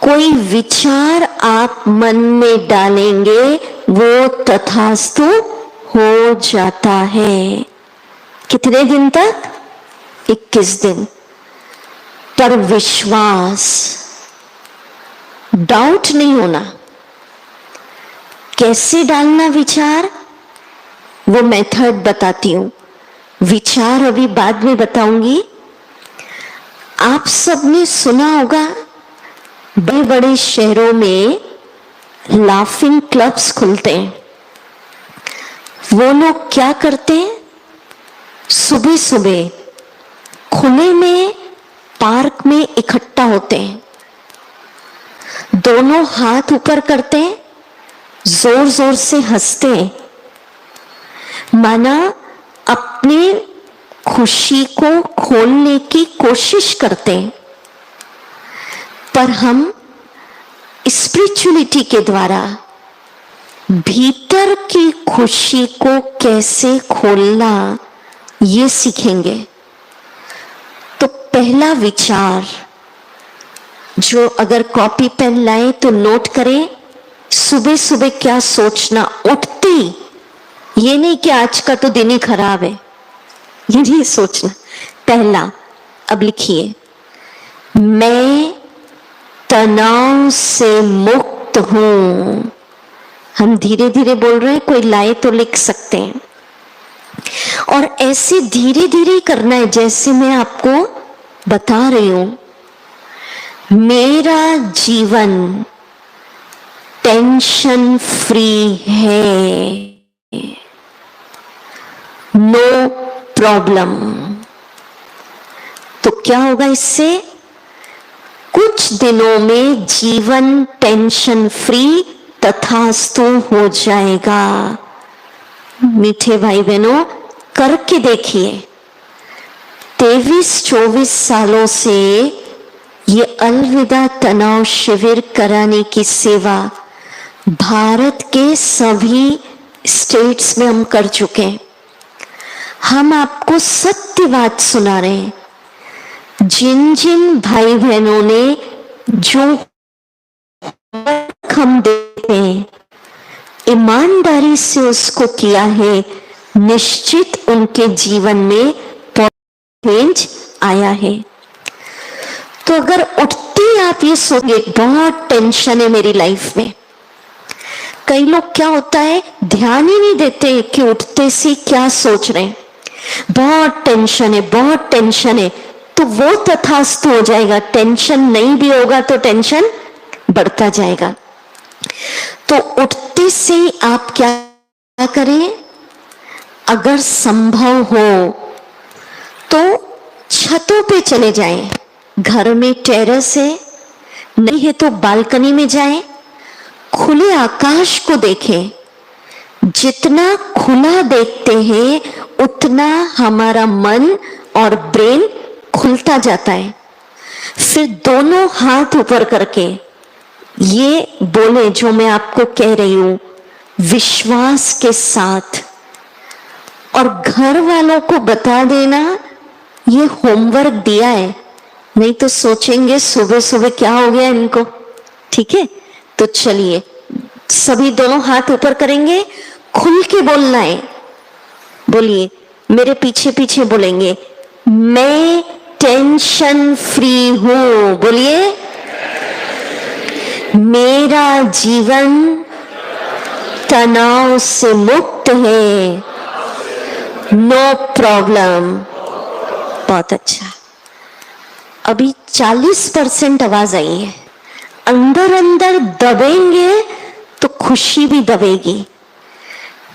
कोई विचार आप मन में डालेंगे वो तथास्तु हो जाता है। कितने दिन तक? 21 दिन। पर विश्वास, डाउट नहीं होना। कैसे डालना विचार, वो मेथड बताती हूं। विचार अभी बाद में बताऊंगी। आप सबने सुना होगा बड़े बड़े शहरों में लाफिंग क्लब्स खुलते हैं। वो लोग क्या करते हैं? सुबह सुबह खुले में पार्क में इकट्ठा होते हैं, दोनों हाथ ऊपर करते हैं, जोर जोर से हंसते हैं, माना अपने खुशी को खोलने की कोशिश करते हैं। पर हम स्पिरिचुअलिटी के द्वारा भीतर की खुशी को कैसे खोलना ये सीखेंगे। तो पहला विचार जो, अगर कॉपी पेन लाए तो नोट करें, सुबह सुबह क्या सोचना उठते ही। ये नहीं कि आज का तो दिन ही खराब है, ये नहीं सोचना। पहला, अब लिखिए, मैं तनाव से मुक्त हूं। हम धीरे धीरे बोल रहे हैं, कोई लाए तो लिख सकते हैं। और ऐसे धीरे धीरे करना है जैसे मैं आपको बता रही हूं। मेरा जीवन टेंशन फ्री है, नो प्रॉब्लम। तो क्या होगा इससे? कुछ दिनों में जीवन टेंशन फ्री तथास्तु हो जाएगा। मीठे भाई बहनों, करके देखिए। 23-24 सालों से ये अलविदा तनाव शिविर कराने की सेवा भारत के सभी स्टेट्स में हम कर चुके हैं। हम आपको सत्य बात सुना रहे हैं। जिन जिन भाई बहनों ने जो हम देते हैं ईमानदारी से उसको किया है, निश्चित उनके जीवन में चेंज आया है। तो अगर उठते आप ये सोचेंगे बहुत टेंशन है मेरी लाइफ में। कई लोग क्या होता है, ध्यान ही नहीं देते कि उठते से क्या सोच रहे हैं। बहुत टेंशन है, बहुत टेंशन है, तो वो तथास्तु हो जाएगा। टेंशन नहीं भी होगा तो टेंशन बढ़ता जाएगा। तो उठते से आप क्या करें? अगर संभव हो तो छतों पे चले जाएं। घर में टेरेस है, नहीं है तो बालकनी में जाएं, खुले आकाश को देखें। जितना खुला देखते हैं उतना हमारा मन और ब्रेन खुलता जाता है। फिर दोनों हाथ ऊपर करके ये बोले जो मैं आपको कह रही हूं, विश्वास के साथ। और घर वालों को बता देना ये होमवर्क दिया है, नहीं तो सोचेंगे सुबह सुबह क्या हो गया इनको। ठीक है, तो चलिए सभी दोनों हाथ ऊपर करेंगे, खुल के बोलना है। बोलिए, मेरे पीछे पीछे बोलेंगे, मैं टेंशन फ्री हूं। बोलिए, मेरा जीवन तनाव से मुक्त है, नो प्रॉब्लम। बहुत अच्छा। अभी 40% आवाज आई है। अंदर अंदर दबेंगे तो खुशी भी दबेगी।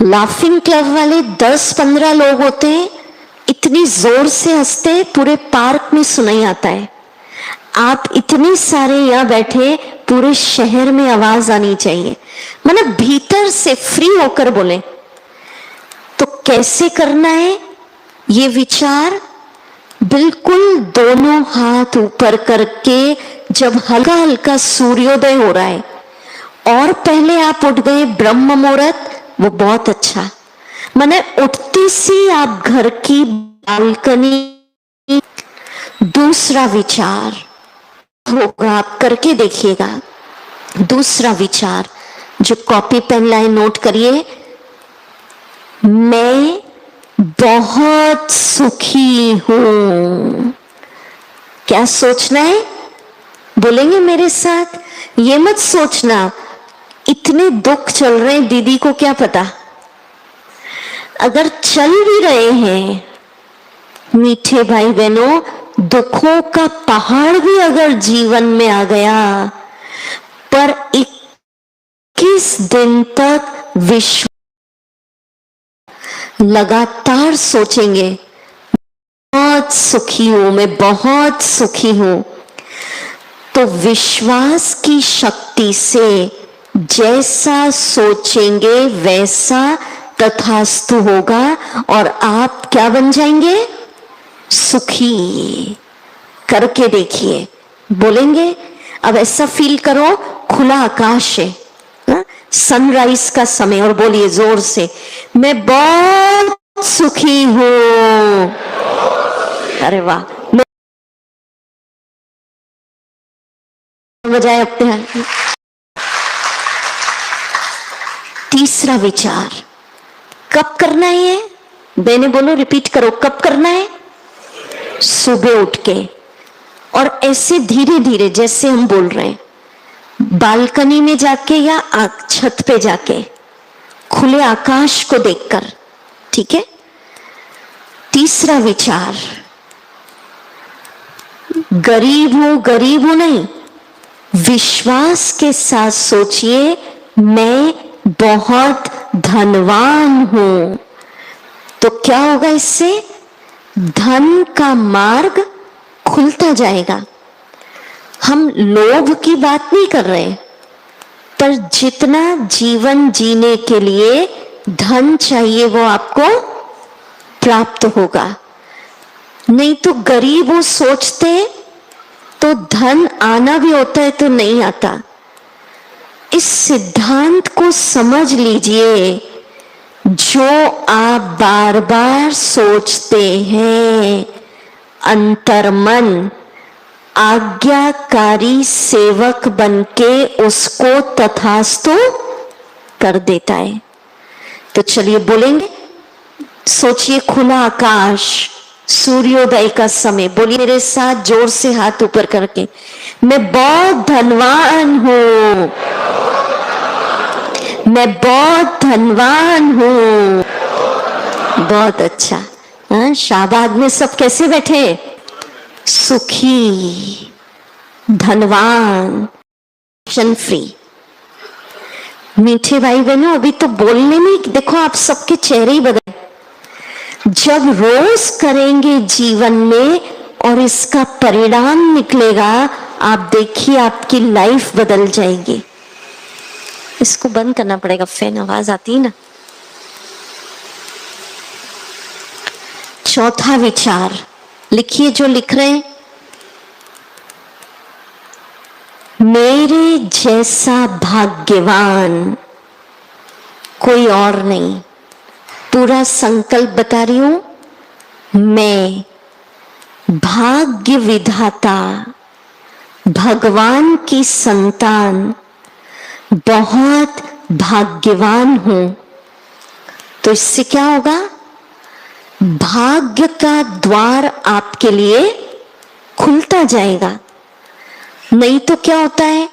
लाफिंग क्लब वाले 10-15 लोग होते हैं, इतनी जोर से हंसते हैं पूरे पार्क में सुनाई आता है। आप इतने सारे यहाँ बैठे, पूरे शहर में आवाज आनी चाहिए, मतलब भीतर से फ्री होकर बोले। तो कैसे करना है ये विचार? बिल्कुल दोनों हाथ ऊपर करके, जब हल्का हल्का सूर्योदय हो रहा है और पहले आप उठ गए ब्रह्म मुहूर्त, वो बहुत अच्छा। माने उठते से आप घर की बालकनी, दूसरा विचार होगा, आप करके देखिएगा। दूसरा विचार, जो कॉपी पेन लाए नोट करिए, मैं बहुत सुखी हूं। क्या सोचना है? बोलेंगे मेरे साथ? ये मत सोचना इतने दुख चल रहे हैं, दीदी को क्या पता। अगर चल भी रहे हैं मीठे भाई बहनों, दुखों का पहाड़ भी अगर जीवन में आ गया, पर 21 दिन तक विश्व लगातार सोचेंगे बहुत सुखी हूं, मैं बहुत सुखी हूं। तो विश्वास की शक्ति से जैसा सोचेंगे वैसा तथास्तु होगा और आप क्या बन जाएंगे? सुखी। करके देखिए, बोलेंगे अब ऐसा फील करो खुला आकाश है, सनराइज का समय, और बोलिए जोर से, मैं बहुत सुखी हूं। अरे वाह, बजाय अपने हाथ। तीसरा विचार कब करना है ये? मैंने बोलो, रिपीट करो, कब करना है? सुबह उठ के, और ऐसे धीरे धीरे जैसे हम बोल रहे हैं, बालकनी में जाके या छत पे जाके, खुले आकाश को देखकर, ठीक है। तीसरा विचार, गरीब हूं नहीं, विश्वास के साथ सोचिए मैं बहुत धनवान हूं। तो क्या होगा इससे? धन का मार्ग खुलता जाएगा। हम लोभ की बात नहीं कर रहे, पर जितना जीवन जीने के लिए धन चाहिए वो आपको प्राप्त होगा। नहीं तो गरीब वो सोचते तो धन आना भी होता है तो नहीं आता। इस सिद्धांत को समझ लीजिए, जो आप बार बार सोचते हैं, अंतर्मन आज्ञाकारी सेवक बनके उसको तथास्तु कर देता है। तो चलिए बोलेंगे, सोचिए खुला आकाश, सूर्योदय का समय, बोलिए मेरे साथ जोर से हाथ ऊपर करके, मैं बहुत धनवान हूं, मैं बहुत धनवान हूं। बहुत अच्छा। हाँ, शाहबाद में सब कैसे बैठे? सुखी, धनवान, टेंशन फ्री। मीठे भाई बहनों, अभी तो बोलने में देखो आप सबके चेहरे ही बदले। जब रोज करेंगे जीवन में और इसका परिणाम निकलेगा, आप देखिए आपकी लाइफ बदल जाएगी। इसको बंद करना पड़ेगा, फैन आवाज आती है ना। चौथा विचार लिखिए, जो लिख रहे हैं, मेरे जैसा भाग्यवान कोई और नहीं। पूरा संकल्प बता रही हूं, मैं भाग्य विधाता भगवान की संतान बहुत भाग्यवान हूं। तो इससे क्या होगा? भाग्य का द्वार आपके लिए खुलता जाएगा। नहीं तो क्या होता है,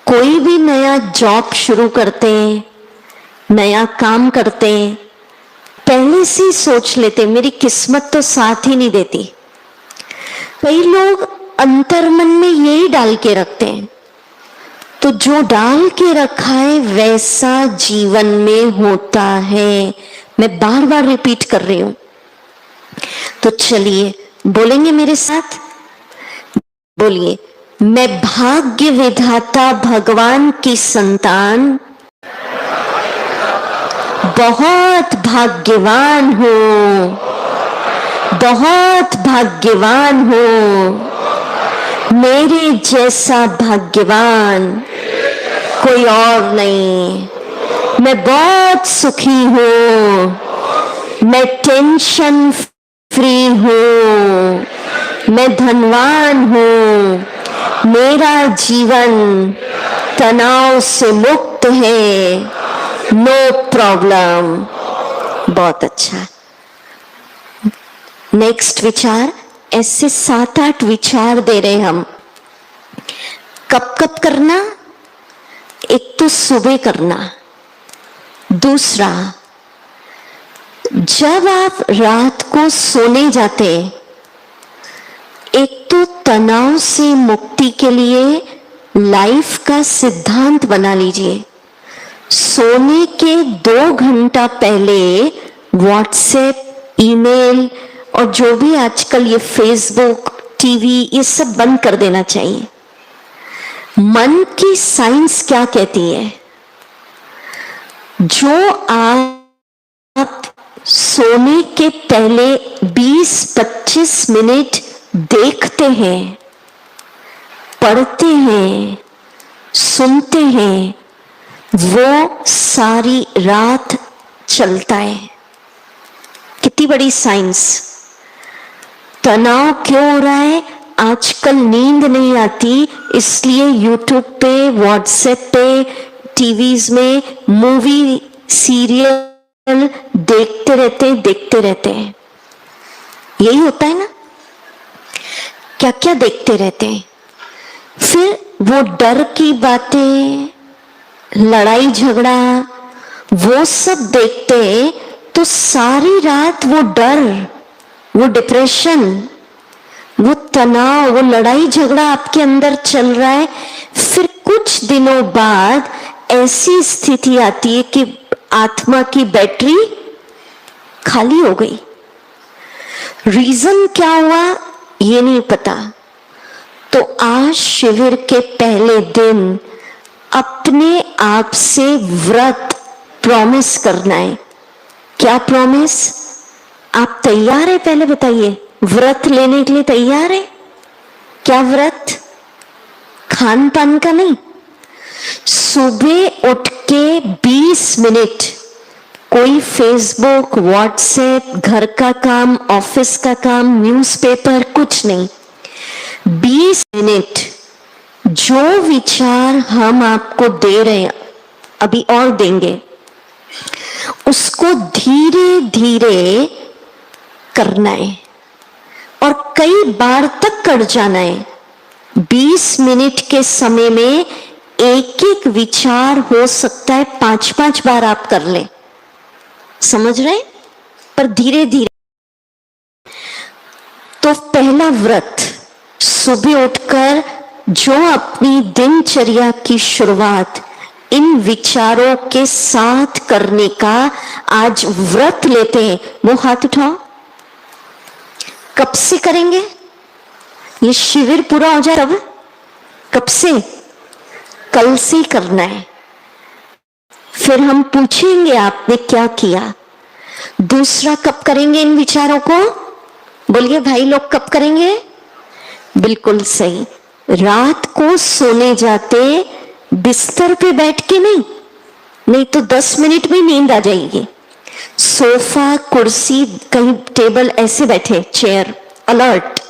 कोई भी नया जॉब शुरू करते हैं, नया काम करते हैं, पहले से ही सोच लेते मेरी किस्मत तो साथ ही नहीं देती। कई लोग अंतर्मन में यही डाल के रखते हैं, तो जो डाल के रखा है वैसा जीवन में होता है। मैं बार बार रिपीट कर रही हूं। तो चलिए बोलेंगे मेरे साथ, बोलिए, मैं भाग्य विधाता भगवान की संतान बहुत भाग्यवान हूं, बहुत भाग्यवान हूं। मेरे जैसा भाग्यवान कोई और नहीं। मैं बहुत सुखी हूं, मैं टेंशन फ्री हूं, मैं धनवान हूं, मेरा जीवन तनाव से मुक्त है, नो प्रॉब्लम। बहुत अच्छा। नेक्स्ट विचार, ऐसे 7-8 विचार दे रहे हम। कब कब करना? एक तो सुबह करना, दूसरा जब आप रात को सोने जाते, एक तो तनाव से मुक्ति के लिए लाइफ का सिद्धांत बना लीजिए। सोने के 2 घंटा पहले व्हाट्सएप, ईमेल और जो भी आजकल ये फेसबुक, टीवी, ये सब बंद कर देना चाहिए। मन की साइंस क्या कहती है? जो आप सोने के पहले 20-25 मिनट देखते हैं, पढ़ते हैं, सुनते हैं, वो सारी रात चलता है। कितनी बड़ी साइंस। तनाव क्यों हो रहा है? आजकल नींद नहीं आती, इसलिए यूट्यूब पे, व्हाट्सएप पे, टीवीज में मूवी, सीरियल देखते रहते हैं। यही होता है ना? क्या क्या देखते रहते हैं। फिर वो डर की बातें, लड़ाई झगड़ा, वो सब देखते हैं, तो सारी रात वो डर, वो डिप्रेशन, वो तनाव, वो लड़ाई झगड़ा आपके अंदर चल रहा है। फिर कुछ दिनों बाद ऐसी स्थिति आती है कि आत्मा की बैटरी खाली हो गई। रीजन क्या हुआ ये नहीं पता। तो आज शिविर के पहले दिन अपने आप से व्रत प्रॉमिस करना है। क्या प्रॉमिस? आप तैयार है? पहले बताइए, व्रत लेने के लिए तैयार है? क्या व्रत? खान पान का नहीं। सुबह उठ के 20 मिनट कोई फेसबुक, व्हाट्सएप, घर का काम, ऑफिस का काम, न्यूज़पेपर, कुछ नहीं। 20 मिनट जो विचार हम आपको दे रहे हैं, अभी और देंगे, उसको धीरे धीरे करना है और कई बार तक कर जाना है। 20 मिनट के समय में एक एक विचार हो सकता है 5-5 बार आप कर लें, समझ रहे? पर धीरे धीरे। तो पहला व्रत, सुबह उठकर जो अपनी दिनचर्या की शुरुआत इन विचारों के साथ करने का आज व्रत लेते हैं, वो हाथ उठाओ। कब से करेंगे? ये शिविर पूरा हो जाए तब? कब से? कल से करना है। फिर हम पूछेंगे आपने क्या किया। दूसरा, कब करेंगे इन विचारों को? बोलिए भाई लोग, कब करेंगे? बिल्कुल सही, रात को सोने जाते बिस्तर पे बैठ के नहीं तो 10 मिनट में नींद आ जाएगी। सोफा, कुर्सी, कहीं टेबल, ऐसे बैठे, चेयर, अलर्ट।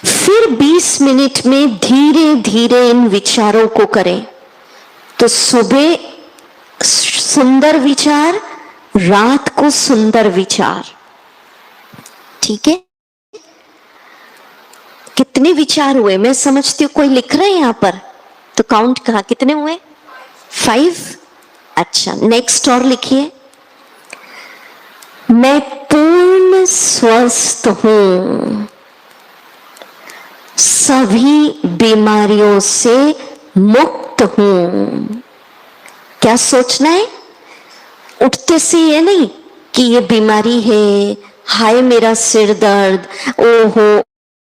फिर 20 मिनट में धीरे धीरे इन विचारों को करें। तो सुबह सुंदर विचार, रात को सुंदर विचार। ठीक है? कितने विचार हुए? मैं समझती हूँ कोई लिख रहे हैं यहां पर, तो काउंट कहा, कितने हुए? 5। अच्छा, नेक्स्ट और लिखिए। मैं पूर्ण स्वस्थ हूं, सभी बीमारियों से मुक्त मुक्त हूं। क्या सोचना है? उठते से ये नहीं कि ये बीमारी है, हाय मेरा सिर दर्द, ओहो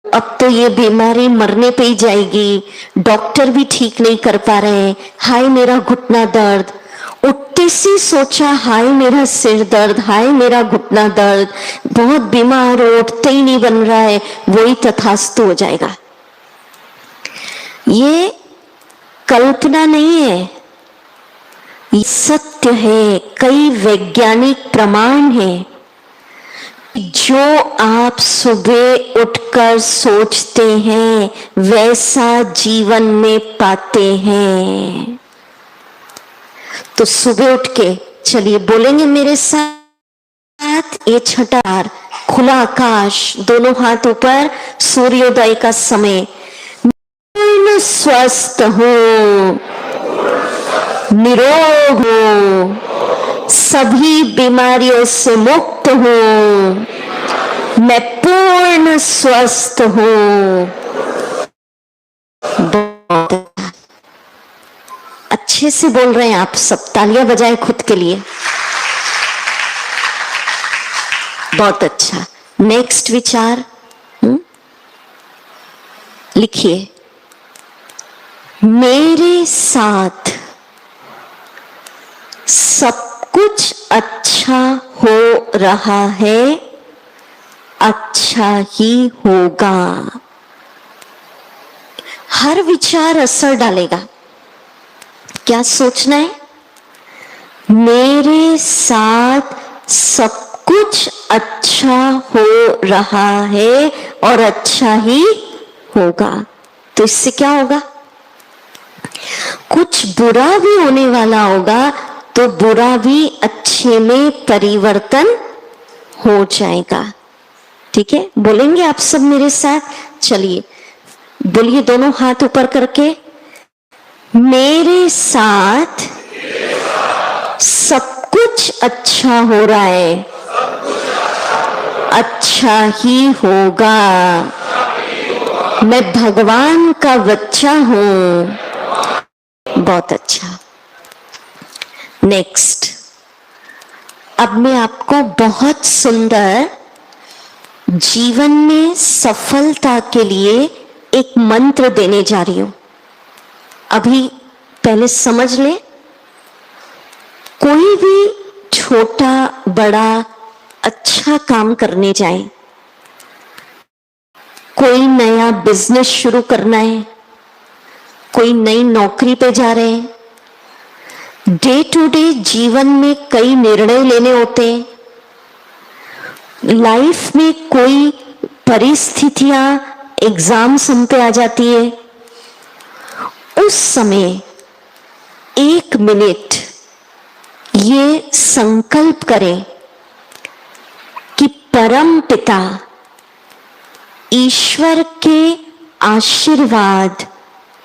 अब तो ये बीमारी मरने पे ही जाएगी, डॉक्टर भी ठीक नहीं कर पा रहे, हाय मेरा घुटना दर्द। उठते से सोचा हाय मेरा सिर दर्द, हाय मेरा घुटना दर्द, बहुत बीमार हो, उठते ही नहीं बन रहा है, वही तथास्तु हो जाएगा। ये कल्पना नहीं है, ये सत्य है। कई वैज्ञानिक प्रमाण है। जो आप सुबह उठकर सोचते हैं वैसा जीवन में पाते हैं। तो सुबह उठ के चलिए बोलेंगे मेरे साथ, ये छठा बार, खुला आकाश, दोनों हाथ ऊपर, सूर्योदय का समय। मैं स्वस्थ हूँ, निरोग हूँ, सभी बीमारियों से मुक्त हूँ, मैं पूर्ण स्वस्थ हूँ। अच्छे से बोल रहे हैं आप सब, तालियां बजाएं खुद के लिए। बहुत अच्छा। नेक्स्ट विचार लिखिए, मेरे साथ सब कुछ अच्छा हो रहा है, अच्छा ही होगा। हर विचार असर डालेगा। क्या सोचना है? मेरे साथ सब कुछ अच्छा हो रहा है और अच्छा ही होगा। तो इससे क्या होगा? कुछ बुरा भी होने वाला होगा तो बुरा भी अच्छे में परिवर्तन हो जाएगा। ठीक है, बोलेंगे आप सब मेरे साथ? चलिए बोलिए दोनों हाथ ऊपर करके, मेरे साथ सब कुछ अच्छा हो रहा है, अच्छा ही होगा। मैं भगवान का बच्चा हूं। बहुत अच्छा। नेक्स्ट, अब मैं आपको बहुत सुंदर जीवन में सफलता के लिए एक मंत्र देने जा रही हूं। अभी पहले समझ ले, कोई भी छोटा बड़ा अच्छा काम करने जाए, कोई नया बिजनेस शुरू करना है, कोई नई नौकरी पे जा रहे हैं, डे टू डे जीवन में कई निर्णय लेने होते हैं, लाइफ में कोई परिस्थितियां एग्जाम्स हम पे आ जाती है, उस समय 1 मिनट ये संकल्प करें कि परम पिता ईश्वर के आशीर्वाद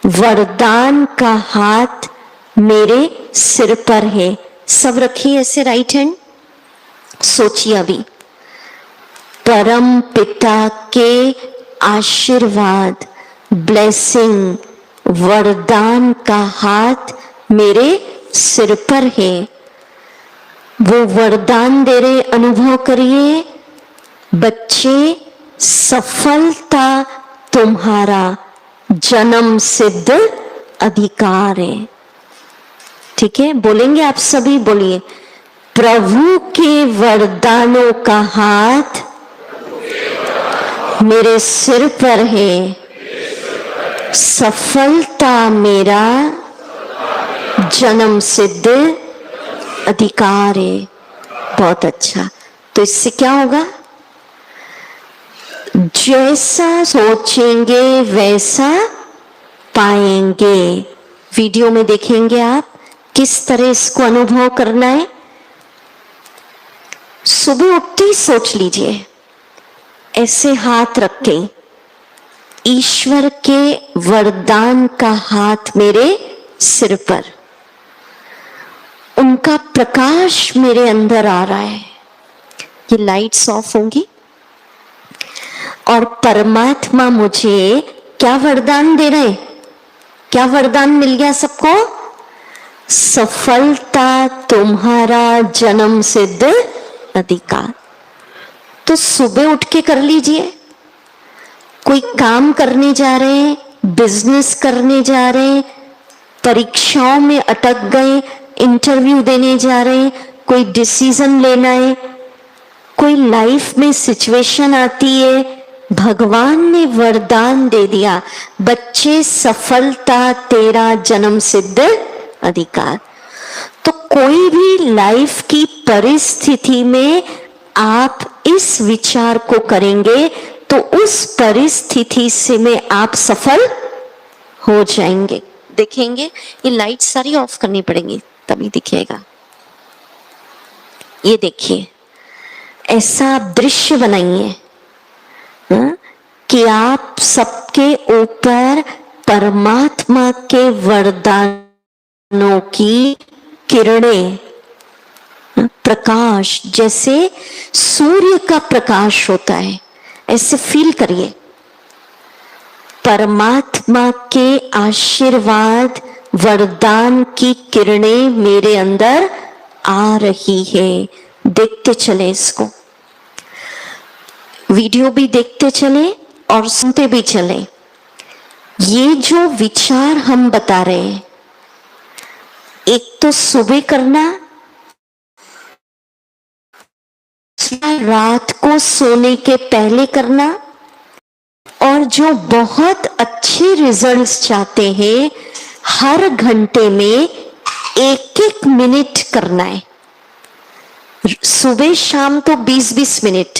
वरदान का हाथ मेरे सिर पर है। सब रखिए ऐसे राइट हैंड, सोचिए अभी, परम पिता के आशीर्वाद ब्लेसिंग वरदान का हाथ मेरे सिर पर है। वो वरदान दे रहे, अनुभव करिए, बच्चे सफलता तुम्हारा जन्म सिद्ध अधिकार है। ठीक है, बोलेंगे आप सभी, बोलिए, प्रभु के वरदानों का हाथ मेरे सिर पर है, सफलता मेरा जन्म सिद्ध अधिकार है। बहुत अच्छा। तो इससे क्या होगा? जैसा सोचेंगे वैसा पाएंगे। वीडियो में देखेंगे आप किस तरह इसको अनुभव करना है। सुबह उठते ही सोच लीजिए, ऐसे हाथ रख के, ईश्वर के वरदान का हाथ मेरे सिर पर, उनका प्रकाश मेरे अंदर आ रहा है। ये लाइट्स ऑफ होंगी और परमात्मा मुझे क्या वरदान दे रहे? क्या वरदान मिल गया सबको? सफलता तुम्हारा जन्म सिद्ध अधिकार। तो सुबह उठ के कर लीजिए। कोई काम करने जा रहे हैं, बिजनेस करने जा रहे हैं, परीक्षाओं में अटक गए, इंटरव्यू देने जा रहे हैं, कोई डिसीजन लेना है, कोई लाइफ में सिचुएशन आती है, भगवान ने वरदान दे दिया, बच्चे सफलता तेरा जन्म सिद्ध अधिकार। तो कोई भी लाइफ की परिस्थिति में आप इस विचार को करेंगे तो उस परिस्थिति से में आप सफल हो जाएंगे। देखेंगे ये लाइट सारी ऑफ करनी पड़ेगी तभी दिखेगा। ये देखिए, ऐसा आप दृश्य बनाइए कि आप सबके ऊपर परमात्मा के वरदानों की किरणें, प्रकाश जैसे सूर्य का प्रकाश होता है, ऐसे फील करिए। परमात्मा के आशीर्वाद वरदान की किरणें मेरे अंदर आ रही है। देखते चले इसको, वीडियो भी देखते चले और सुनते भी चले। ये जो विचार हम बता रहे हैं, एक तो सुबह करना, रात को सोने के पहले करना, और जो बहुत अच्छे रिजल्ट्स चाहते हैं हर घंटे में 1-1 मिनट करना है। सुबह शाम तो 20-20 मिनट,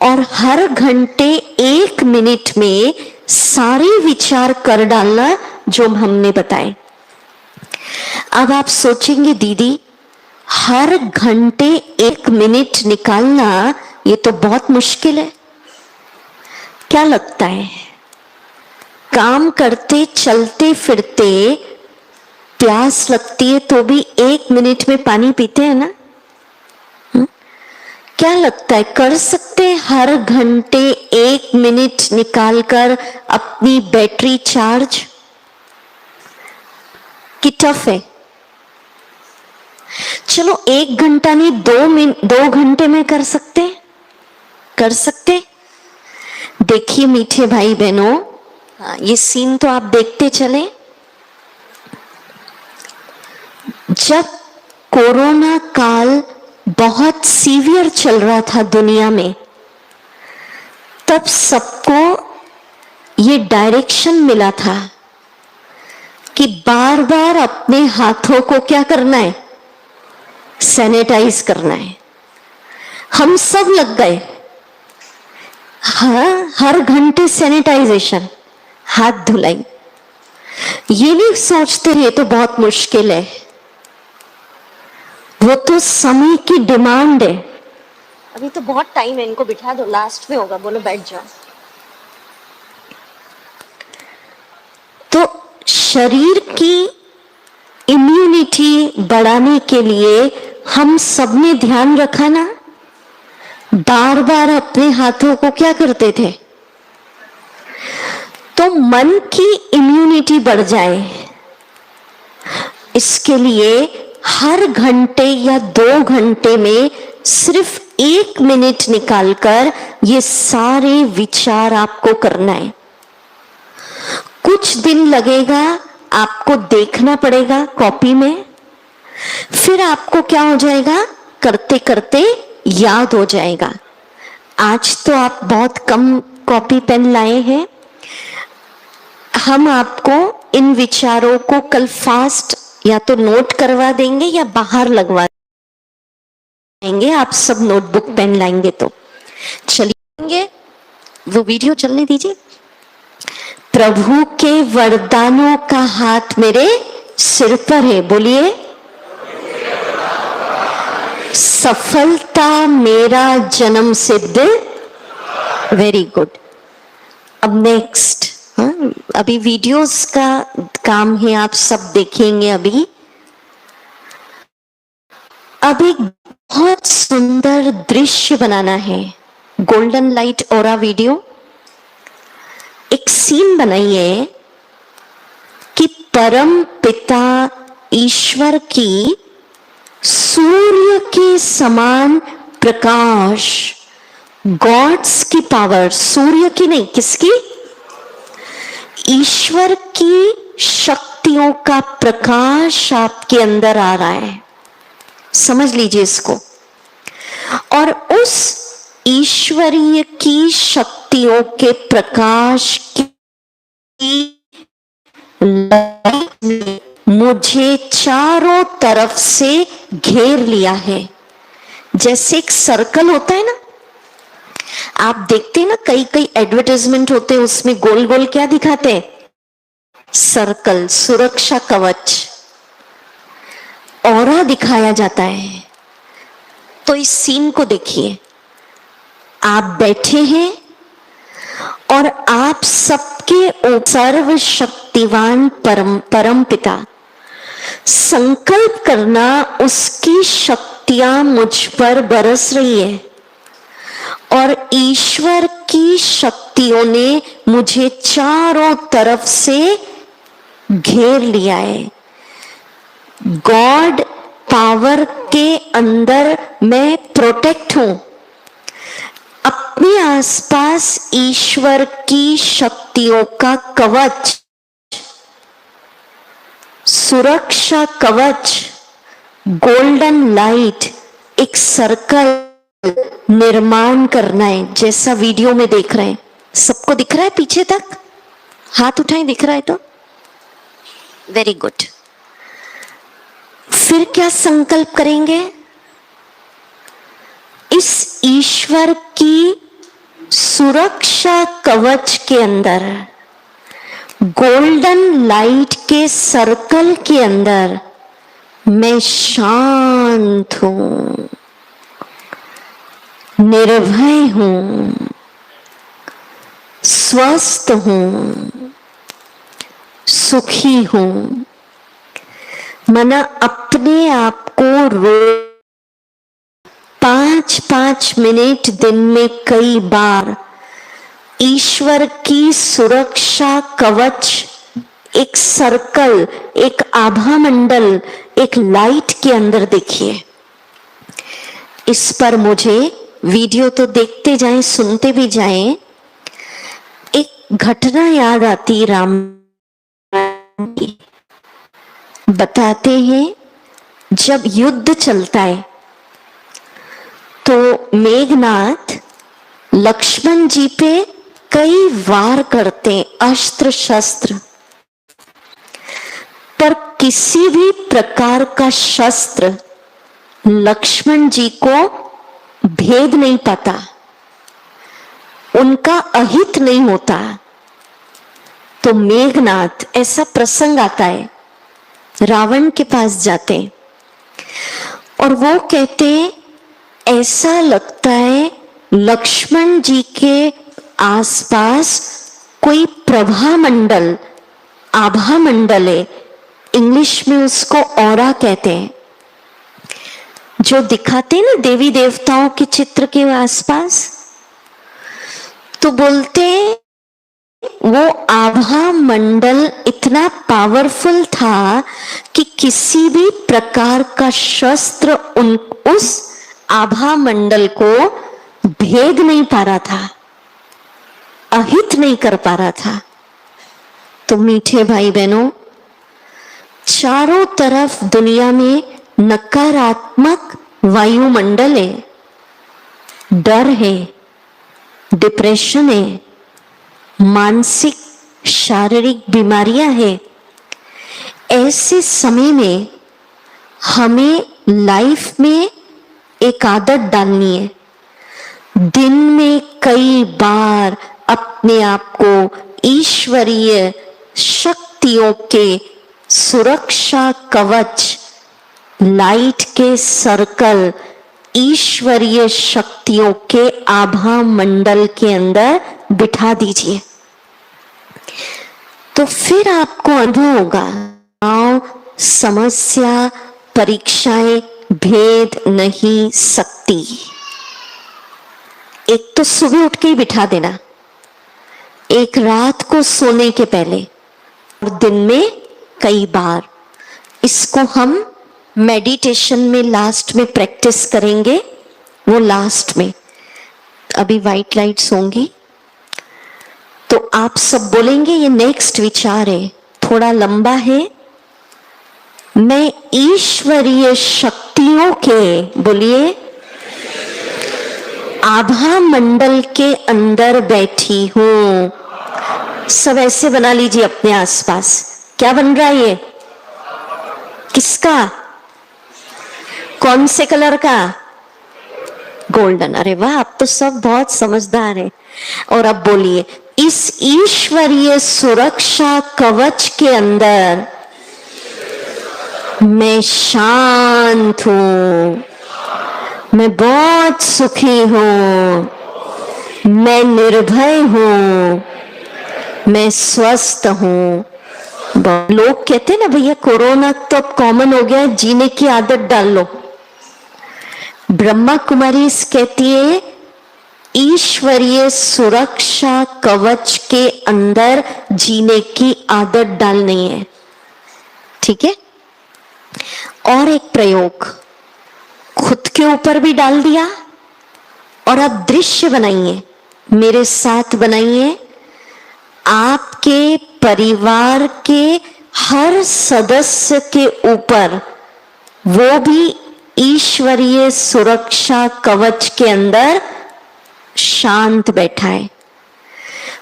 और हर घंटे 1 मिनट में सारे विचार कर डालना जो हमने बताए। अब आप सोचेंगे दीदी हर घंटे 1 मिनट निकालना ये तो बहुत मुश्किल है। क्या लगता है, काम करते चलते फिरते प्यास लगती है तो भी 1 मिनट में पानी पीते हैं ना? क्या लगता है, कर सकते हैं हर घंटे 1 मिनट निकालकर अपनी बैटरी चार्ज? कि टफ है? चलो 1 घंटा नहीं, 2 घंटे में कर सकते, कर सकते। देखिए मीठे भाई बहनों, ये सीन तो आप देखते चले। जब कोरोना काल बहुत सीवियर चल रहा था दुनिया में, तब सबको ये डायरेक्शन मिला था कि बार बार अपने हाथों को क्या करना है, सैनिटाइज करना है। हम सब लग गए, हाँ, हर घंटे सैनिटाइजेशन, हाथ धुलाई। ये नहीं सोचते ये तो बहुत मुश्किल है, वो तो समय की डिमांड है। अभी तो बहुत टाइम है, इनको बिठा दो, लास्ट में होगा, बोलो बैठ जाओ। तो शरीर की इम्यूनिटी बढ़ाने के लिए हम सबने ध्यान रखा ना, बार बार अपने हाथों को क्या करते थे, तो मन की इम्यूनिटी बढ़ जाए इसके लिए हर घंटे या 2 घंटे में सिर्फ 1 मिनट निकालकर ये सारे विचार आपको करना है। कुछ दिन लगेगा, आपको देखना पड़ेगा कॉपी में, फिर आपको क्या हो जाएगा, करते करते याद हो जाएगा। आज तो आप बहुत कम कॉपी पेन लाए हैं, हम आपको इन विचारों को कल फास्ट या तो नोट करवा देंगे या बाहर लगवा देंगे। आप सब नोटबुक पेन लाएंगे तो चलिए, वो वीडियो चलने दीजिए। प्रभु के वरदानों का हाथ मेरे सिर पर है, बोलिए सफलता मेरा जन्म सिद्ध। Very good. अब नेक्स्ट, अभी वीडियोस का काम है, आप सब देखेंगे। अभी एक बहुत सुंदर दृश्य बनाना है, गोल्डन लाइट ऑरा वीडियो। एक सीन बनाइए परम पिता ईश्वर की सूर्य के समान प्रकाश, गॉड्स की पावर, सूर्य की नहीं, किसकी? ईश्वर की शक्तियों का प्रकाश आपके अंदर आ रहा है, समझ लीजिए इसको। और उस ईश्वरीय की शक्तियों के प्रकाश की लाइट ने मुझे चारों तरफ से घेर लिया है। जैसे एक सर्कल होता है ना, आप देखते हैं ना, कई कई एडवर्टाइजमेंट होते हैं, उसमें गोल गोल क्या दिखाते हैं? सर्कल, सुरक्षा कवच, ऑरा दिखाया जाता है। तो इस सीन को देखिए, आप बैठे हैं और आप सबके सर्वशक्तिवान परम पिता, संकल्प करना उसकी शक्तियां मुझ पर बरस रही है और ईश्वर की शक्तियों ने मुझे चारों तरफ से घेर लिया है। गॉड पावर के अंदर मैं प्रोटेक्ट हूं। अपने आसपास ईश्वर की शक्तियों का कवच, सुरक्षा कवच, गोल्डन लाइट, एक सर्कल निर्माण करना है। जैसा वीडियो में देख रहे हैं, सबको दिख रहा है? पीछे तक हाथ उठाएं, दिख रहा है तो वेरी गुड। फिर क्या संकल्प करेंगे? इस ईश्वर की सुरक्षा कवच के अंदर, गोल्डन लाइट के सर्कल के अंदर मैं शांत हूं, निर्भय हूं, स्वस्थ हूं, सुखी हूं। मना अपने आप को रोज 5-5 मिनट दिन में कई बार ईश्वर की सुरक्षा कवच, एक सर्कल, एक आभा मंडल, एक लाइट के अंदर देखिए। इस पर मुझे वीडियो तो देखते जाएं, सुनते भी जाएं, एक घटना याद आती राम की। बताते हैं जब युद्ध चलता है तो मेघनाथ लक्ष्मण जी पे कई वार करते हैं, अस्त्र शस्त्र, पर किसी भी प्रकार का शस्त्र लक्ष्मण जी को भेद नहीं पाता, उनका अहित नहीं होता। तो मेघनाथ, ऐसा प्रसंग आता है, रावण के पास जाते और वो कहते, ऐसा लगता है लक्ष्मण जी के आसपास कोई प्रभा मंडल, आभा मंडल है, इंग्लिश में उसको ऑरा कहते हैं, जो दिखाते हैं ना देवी देवताओं के चित्र के आसपास। तो बोलते वो आभा मंडल इतना पावरफुल था कि किसी भी प्रकार का शस्त्र उस आभा मंडल को भेद नहीं पा रहा था, अहित नहीं कर पा रहा था। तो मीठे भाई बहनों, चारों तरफ दुनिया में नकारात्मक वायुमंडल है, डर है, डिप्रेशन है, मानसिक शारीरिक बीमारियां हैं। ऐसे समय में हमें लाइफ में एक आदत डालनी है, दिन में कई बार अपने आप को ईश्वरीय शक्तियों के सुरक्षा कवच, लाइट के सर्कल, ईश्वरीय शक्तियों के आभा मंडल के अंदर बिठा दीजिए। तो फिर आपको अनुभव होगा, समस्या, परीक्षाएं भेद नहीं सकती। एक तो सुबह उठ के ही बिठा देना, एक रात को सोने के पहले, और दिन में कई बार। इसको हम मेडिटेशन में लास्ट में प्रैक्टिस करेंगे, वो लास्ट में। अभी वाइट लाइट्स होंगी तो आप सब बोलेंगे, ये नेक्स्ट विचार है, थोड़ा लंबा है। मैं ईश्वरीय शक्तियों के, बोलिए, आभा मंडल के अंदर बैठी हूं। सब ऐसे बना लीजिए अपने आसपास। क्या बन रहा है ये? किसका? कौन से कलर का? गोल्डन। अरे वाह, आप तो सब बहुत समझदार हैं। और अब बोलिए, इस ईश्वरीय सुरक्षा कवच के अंदर मैं शांत हूं, मैं बहुत सुखी हूं, मैं निर्भय हूं, मैं स्वस्थ हूं। लोग कहते हैं ना, भैया कोरोना तो अब कॉमन हो गया है, जीने की आदत डाल लो। ब्रह्मा कुमारी कहती है, ईश्वरीय सुरक्षा कवच के अंदर जीने की आदत डालनी है। ठीक है? और एक प्रयोग खुद के ऊपर भी डाल दिया, और अब दृश्य बनाइए, मेरे साथ बनाइए। आपके परिवार के हर सदस्य के ऊपर वो भी ईश्वरीय सुरक्षा कवच के अंदर शांत बैठा है।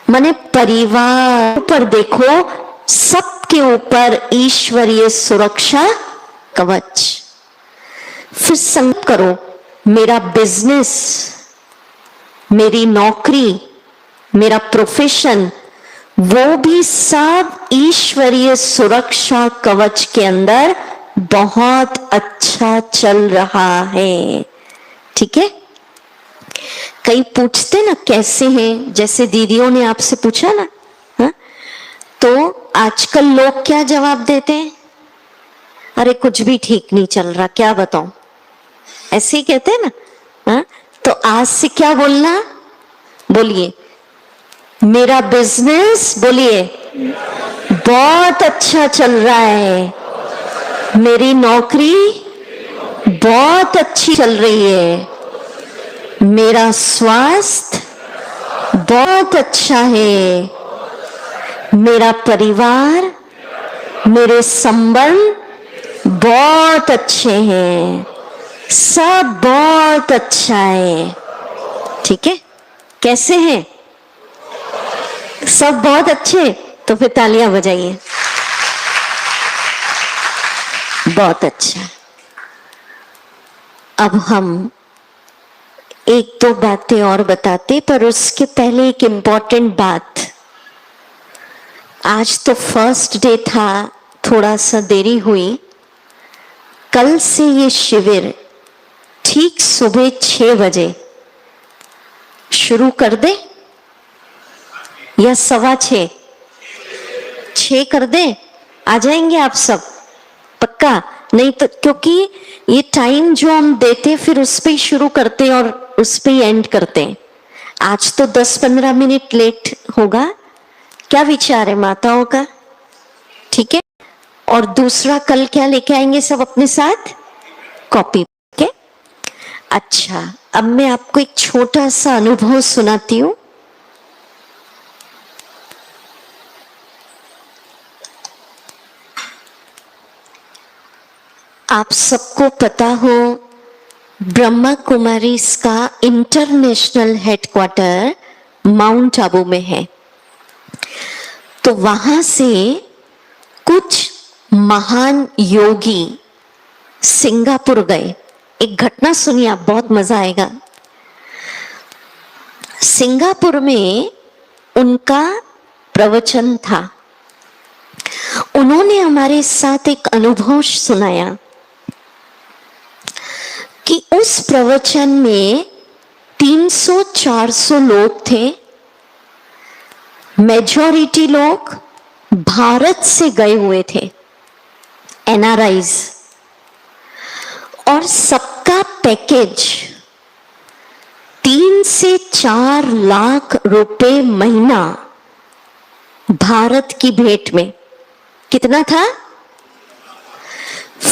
माने परिवार पर देखो, सबके ऊपर ईश्वरीय सुरक्षा कवच। फिर संकल्प करो, मेरा बिजनेस, मेरी नौकरी, मेरा प्रोफेशन, वो भी सब ईश्वरीय सुरक्षा कवच के अंदर बहुत अच्छा चल रहा है। ठीक है? कई पूछते ना कैसे हैं, जैसे दीदियों ने आपसे पूछा ना, हा? तो आजकल लोग क्या जवाब देते हैं? अरे कुछ भी ठीक नहीं चल रहा, क्या बताऊं, ऐसे ही कहते हैं ना। हा? तो आज से क्या बोलना? बोलिए, मेरा बिजनेस, बोलिए, बहुत अच्छा चल रहा है, मेरी नौकरी बहुत अच्छी चल रही है, मेरा स्वास्थ्य बहुत अच्छा है, मेरा परिवार, मेरे संबंध बहुत अच्छे हैं, सब बहुत अच्छा है। ठीक है? कैसे हैं? सब बहुत अच्छे। तो फिर तालियां बजाइए। बहुत अच्छा। अब हम एक दो बातें और बताते, पर उसके पहले एक इम्पॉर्टेंट बात। आज तो फर्स्ट डे था, थोड़ा सा देरी हुई। कल से ये शिविर ठीक सुबह 6 बजे शुरू कर दे या 6:15? 6 कर दे? आ जाएंगे आप सब? पक्का? नहीं तो, क्योंकि ये टाइम जो हम देते फिर उस पे ही शुरू करते और उस पे ही एंड करते हैं। आज तो 10-15 मिनट लेट होगा। क्या विचार है माताओं का? ठीक है? और दूसरा, कल क्या लेके आएंगे सब अपने साथ? कॉपी के। अच्छा, अब मैं आपको एक छोटा सा अनुभव सुनाती हूं। आप सबको पता हो, ब्रह्मा कुमारीज का इंटरनेशनल हेडक्वार्टर माउंट आबू में है। तो वहां से कुछ महान योगी सिंगापुर गए। एक घटना सुनिए आप, बहुत मजा आएगा। सिंगापुर में उनका प्रवचन था। उन्होंने हमारे साथ एक अनुभव सुनाया कि उस प्रवचन में 300-400 लोग थे। मेजॉरिटी लोग भारत से गए हुए थे, एनआरआईज, और सबका पैकेज 3 से 4 लाख रुपए महीना भारत की भेंट में। कितना था?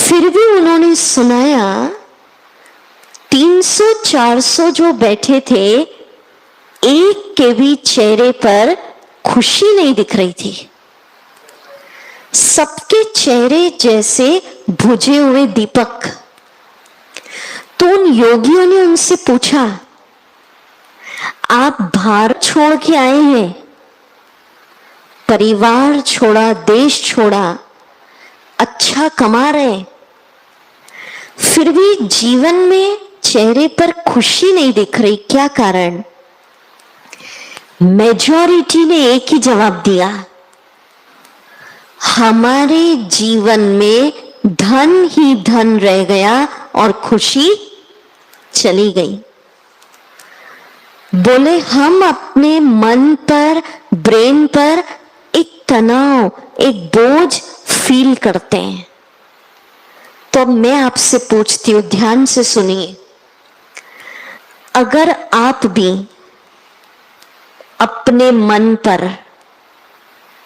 फिर भी उन्होंने सुनाया 300-400 जो बैठे थे, एक के भी चेहरे पर खुशी नहीं दिख रही थी। सबके चेहरे जैसे बुझे हुए दीपक। तो उन योगियों ने उनसे पूछा, आप भारत छोड़ के आए हैं, परिवार छोड़ा, देश छोड़ा, अच्छा कमा रहे, फिर भी जीवन में चेहरे पर खुशी नहीं दिख रही, क्या कारण? मेजॉरिटी ने एक ही जवाब दिया, हमारे जीवन में धन ही धन रह गया और खुशी चली गई। बोले हम अपने मन पर, ब्रेन पर एक तनाव, एक बोझ फील करते हैं। तो मैं आपसे पूछती हूं, ध्यान से सुनिए, अगर आप भी अपने मन पर,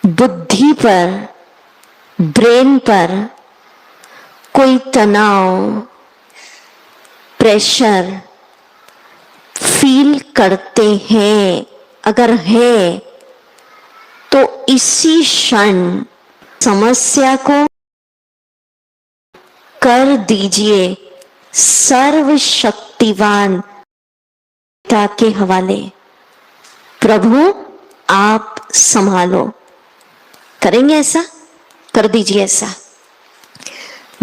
बुद्धि पर, ब्रेन पर कोई तनाव, प्रेशर फील करते हैं, अगर है तो इसी क्षण समस्या को कर दीजिए सर्वशक्तिवान पिता के हवाले। प्रभु आप संभालो। करेंगे ऐसा? कर दीजिए, ऐसा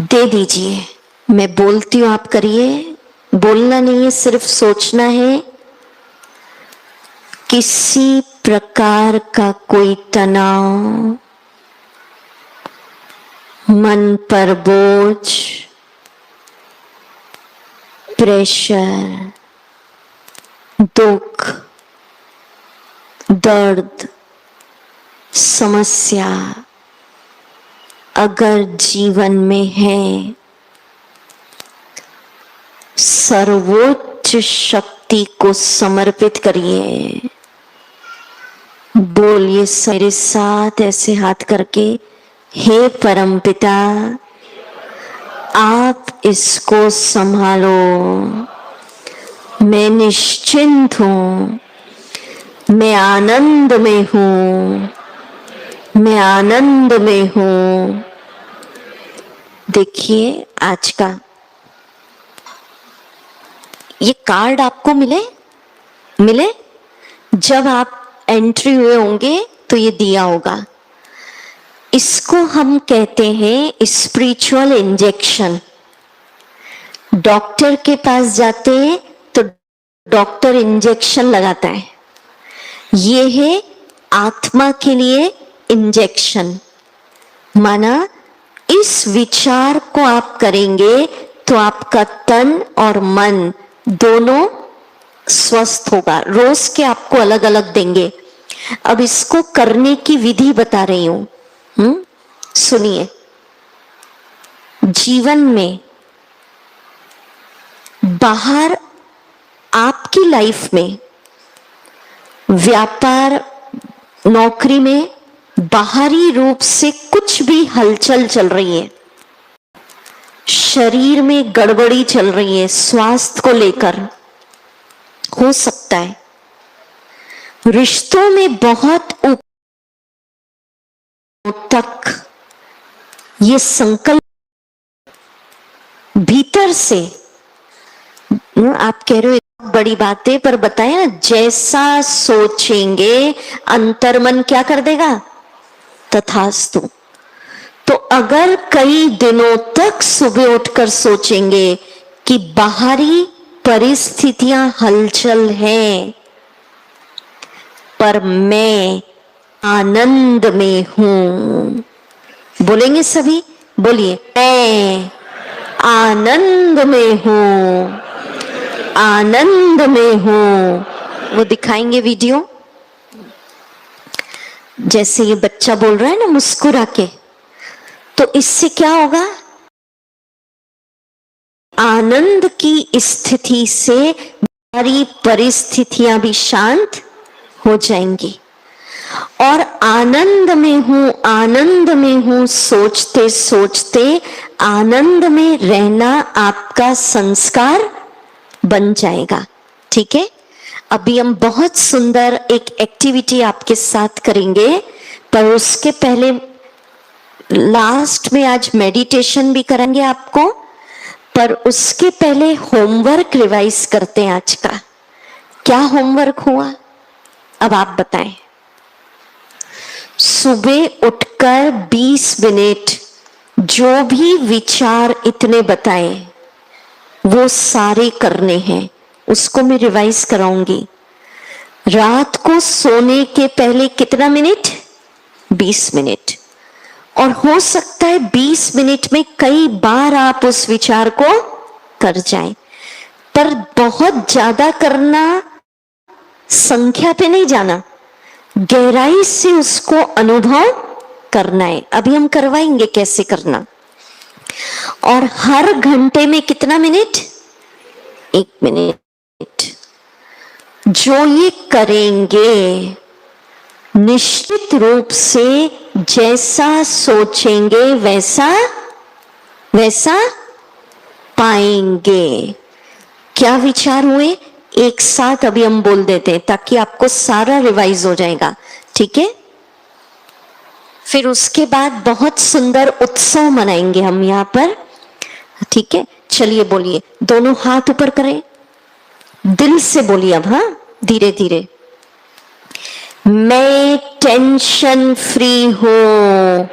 दे दीजिए। मैं बोलती हूं, आप करिए। बोलना नहीं है, सिर्फ सोचना है। किसी प्रकार का कोई तनाव, मन पर बोझ, प्रेशर, दुख, दर्द, समस्या अगर जीवन में है, सर्वोच्च शक्ति को समर्पित करिए। बोलिए मेरे साथ ऐसे हाथ करके, हे परमपिता आप इसको संभालो। मैं निश्चिंत हूं, मैं आनंद में हूं, मैं आनंद में हूं। देखिए आज का ये कार्ड आपको मिले जब आप एंट्री हुए होंगे तो ये दिया होगा। इसको हम कहते हैं स्पिरिचुअल इंजेक्शन। डॉक्टर के पास जाते हैं तो डॉक्टर इंजेक्शन लगाता है, ये है आत्मा के लिए इंजेक्शन। माना इस विचार को आप करेंगे तो आपका तन और मन दोनों स्वस्थ होगा। रोज के आपको अलग अलग देंगे। अब इसको करने की विधि बता रही हूं, सुनिए। जीवन में बाहर आपकी लाइफ में, व्यापार, नौकरी में बाहरी रूप से कुछ भी हलचल चल रही है, शरीर में गड़बड़ी चल रही है, स्वास्थ्य को लेकर हो सकता है, रिश्तों में बहुत तक ये संकल्प भीतर से आप कह रहे हो बड़ी बातें, पर बताए ना, जैसा सोचेंगे अंतर्मन क्या कर देगा, तथास्तु। तो अगर कई दिनों तक सुबह उठकर सोचेंगे कि बाहरी परिस्थितियां हलचल हैं, पर मैं आनंद में हूं। बोलेंगे सभी, बोलिए, मैं आनंद में हूं, आनंद में हूं। वो दिखाएंगे वीडियो, जैसे ये बच्चा बोल रहा है ना मुस्कुरा के, तो इससे क्या होगा, आनंद की स्थिति से सारी परिस्थितियां भी शांत हो जाएंगी। और आनंद में हूं सोचते सोचते आनंद में रहना आपका संस्कार बन जाएगा। ठीक है, अभी हम बहुत सुंदर एक एक्टिविटी आपके साथ करेंगे, पर उसके पहले लास्ट में आज मेडिटेशन भी करेंगे आपको, पर उसके पहले होमवर्क रिवाइज करते हैं आज का। क्या होमवर्क हुआ अब आप बताएं। सुबह उठकर 20 मिनट जो भी विचार इतने बताए वो सारे करने हैं, उसको मैं रिवाइज कराऊंगी। रात को सोने के पहले कितना मिनट? 20 मिनट। और हो सकता है 20 मिनट में कई बार आप उस विचार को कर जाएं, पर बहुत ज्यादा करना, संख्या पे नहीं जाना, गहराई से उसको अनुभव करना है। अभी हम करवाएंगे कैसे करना। और हर घंटे में कितना मिनट? 1 मिनट। जो ये करेंगे निश्चित रूप से जैसा सोचेंगे वैसा वैसा पाएंगे। क्या विचार हुए एक साथ अभी हम बोल देते हैं ताकि आपको सारा रिवाइज हो जाएगा। ठीक है, फिर उसके बाद बहुत सुंदर उत्सव मनाएंगे हम यहाँ पर। ठीक है, चलिए बोलिए, दोनों हाथ ऊपर करें, दिल से बोलिए अब। हाँ, धीरे धीरे। मैं टेंशन फ्री हूं,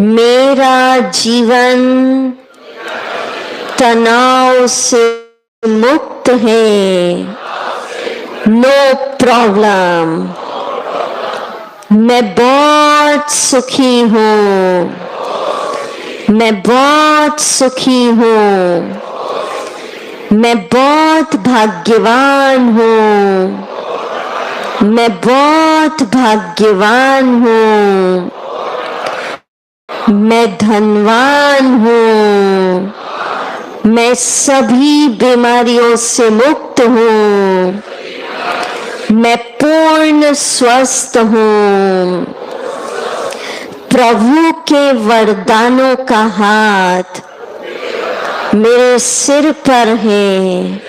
मेरा जीवन तनाव से मुक्त है, नो प्रॉब्लम। मैं बहुत सुखी हूं, मैं बहुत सुखी हूं, मैं बहुत भाग्यवान हूं, मैं बहुत भाग्यवान हूं, मैं धनवान हूं, मैं सभी बीमारियों से मुक्त हूं, मैं पूर्ण स्वस्थ हूं। प्रभु के वरदानों का हाथ मेरे सिर पर है,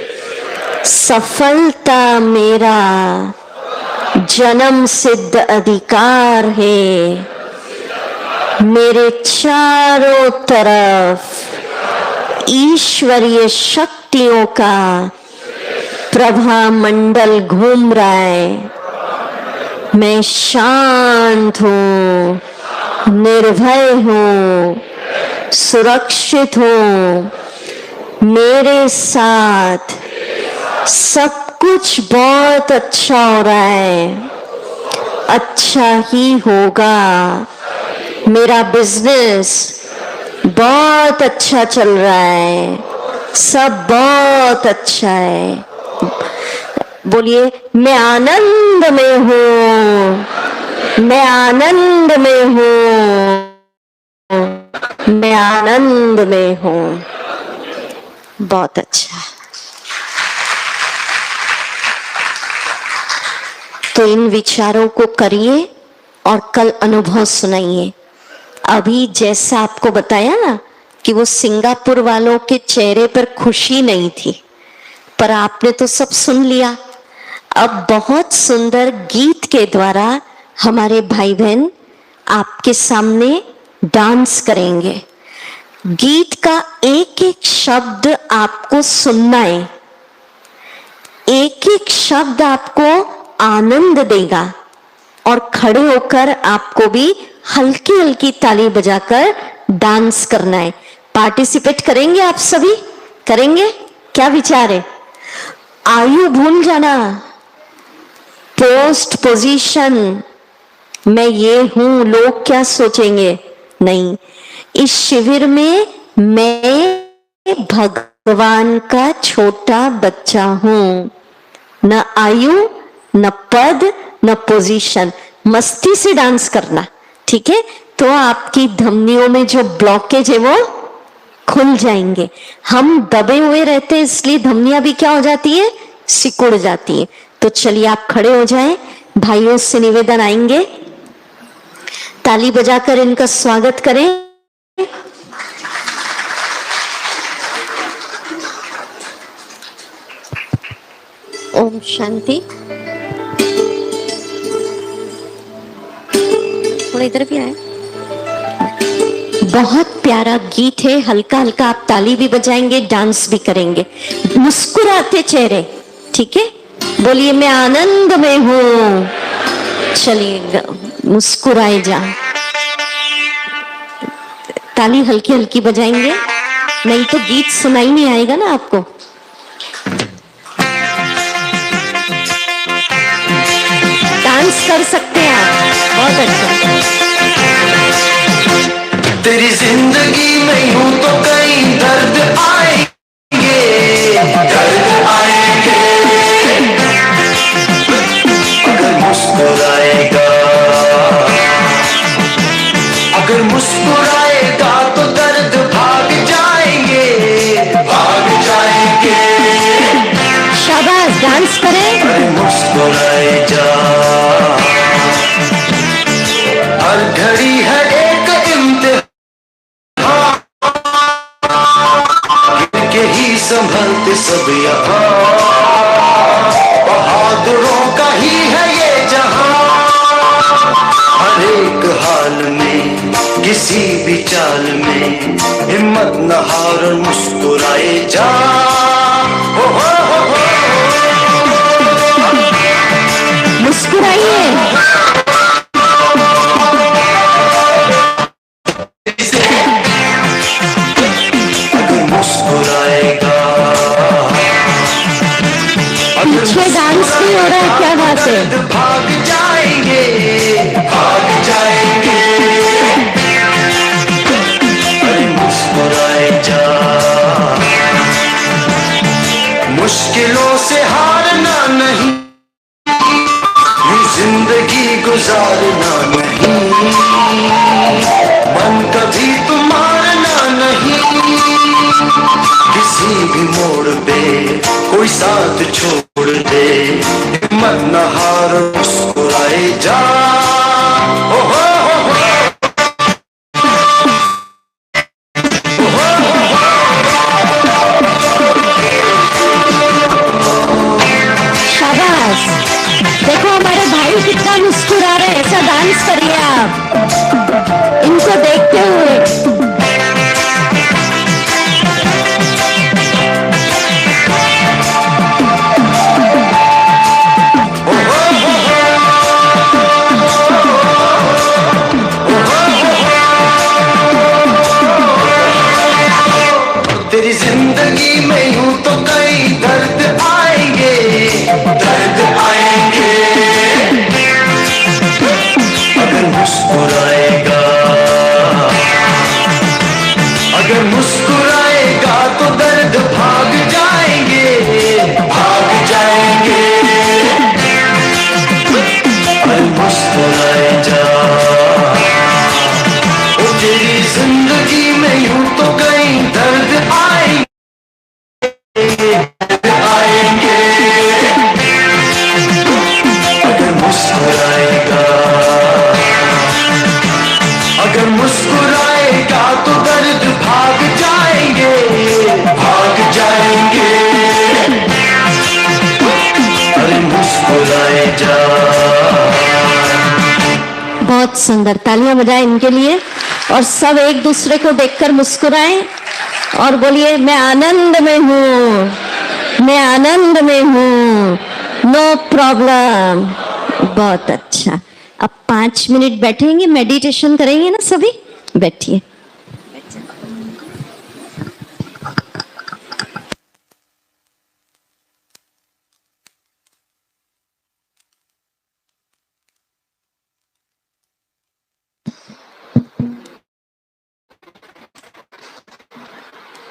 सफलता मेरा जन्म सिद्ध अधिकार है। मेरे चारों तरफ ईश्वरीय शक्तियों का प्रभा मंडल घूम रहा है। मैं शांत हूँ, निर्भय हूँ, सुरक्षित हूँ। मेरे साथ सब कुछ बहुत अच्छा हो रहा है, अच्छा ही होगा। मेरा बिजनेस बहुत अच्छा चल रहा है, सब बहुत अच्छा है। बोलिए, मैं आनंद में हूँ, मैं आनंद में हूँ, मैं आनंद में हूँ। बहुत अच्छा। तो इन विचारों को करिए और कल अनुभव सुनाइए। अभी जैसा आपको बताया ना कि वो सिंगापुर वालों के चेहरे पर खुशी नहीं थी, पर आपने तो सब सुन लिया। अब बहुत सुंदर गीत के द्वारा हमारे भाई बहन आपके सामने डांस करेंगे। गीत का एक एक शब्द आपको सुनना है, एक एक शब्द आपको आनंद देगा और खड़े होकर आपको भी हल्की हल्की ताली बजाकर डांस करना है। पार्टिसिपेट करेंगे आप सभी? करेंगे? क्या विचार है? आयु भूल जाना, पोस्ट पोजीशन, मैं ये हूं, लोग क्या सोचेंगे, नहीं। इस शिविर में मैं भगवान का छोटा बच्चा हूं, न आयु, न पद, न पोजीशन। मस्ती से डांस करना, ठीक है? तो आपकी धमनियों में जो ब्लॉकेज है वो खुल जाएंगे। हम दबे हुए रहते हैं, इसलिए धमनियां भी क्या हो जाती है, सिकुड़ जाती है। तो चलिए आप खड़े हो जाएं, भाइयों से निवेदन आएंगे, ताली बजाकर इनका स्वागत करें। ओम शांति। थोड़ा इधर भी आए। बहुत प्यारा गीत है, हल्का हल्का आप ताली भी बजाएंगे, डांस भी करेंगे, मुस्कुराते चेहरे, ठीक है? बोलिए मैं आनंद में हूं। चलिए मुस्कुराए जा। ताली हल्की हल्की बजाएंगे, नहीं तो गीत सुनाई नहीं आएगा ना आपको। डांस कर सकते हैं आप, बहुत अच्छा। तेरी जिंदगी में यूं तो कई दर्द आएंगे, दर्द आएंगे। अगर मुस्कुराएगा, अगर मुस्कुराएगा तो दर्द भाग जाएंगे, भाग जाएंगे। शाबाश, डांस करें। अरे मुस्कुराए जा, हर घड़ी है एक इम्तिहान के ही संभलते सब यहाँ, बहादुरों का ही है ये जहां। हर एक हाल में, किसी भी चाल में, हिम्मत न हार और मुस्कुराए जा। हो हो हो। मुस्कुराइए। मुस्कुराएगा, पीछे डांस नहीं हो रहा है, क्या बात है? भाग जाएंगे, भाग जाएंगे। अरे मुस्कुराए जा, मुश्किलों से हारना नहीं, ये जिंदगी गुजारना नहीं, मन कभी तुम मारना नहीं। किसी भी मोड़ पे कोई साथ छोड़ दे, हिम्मत न हार, मुस्कुराए जा। ओ हो हो। शाबाश, देखो हमारे भाई कितना मुस्कुरा रहे हैं। ऐसा डांस करिए आप इनको देखते हुए। तेरी जिंदगी में यूं तो कई दर्द आएंगे, दर्द आएंगे। अगर मुस्कुराएगा, अगर मुस्कुराएगा तो दर्द भाग जाएंगे, भाग जाएंगे। अरे मुस्कुराए जा, ओ तेरी जिंदगी में यूं तो कई दर्द आएंगे, आएंगे। अगर मुस्कुराएगा, अगर मुस्कुराएगा तो दर्द भाग जाएंगे, भाग जाएंगे। अरे मुस्कुराए जा। बहुत सुंदर, तालियां बजाएं इनके लिए। और सब एक दूसरे को देखकर मुस्कुराएं और बोलिए मैं आनंद में हूं, मैं आनंद में हूं, नो प्रॉब्लम। बहुत अच्छा। अब 5 मिनट बैठेंगे, मेडिटेशन करेंगे ना सभी। बैठिए।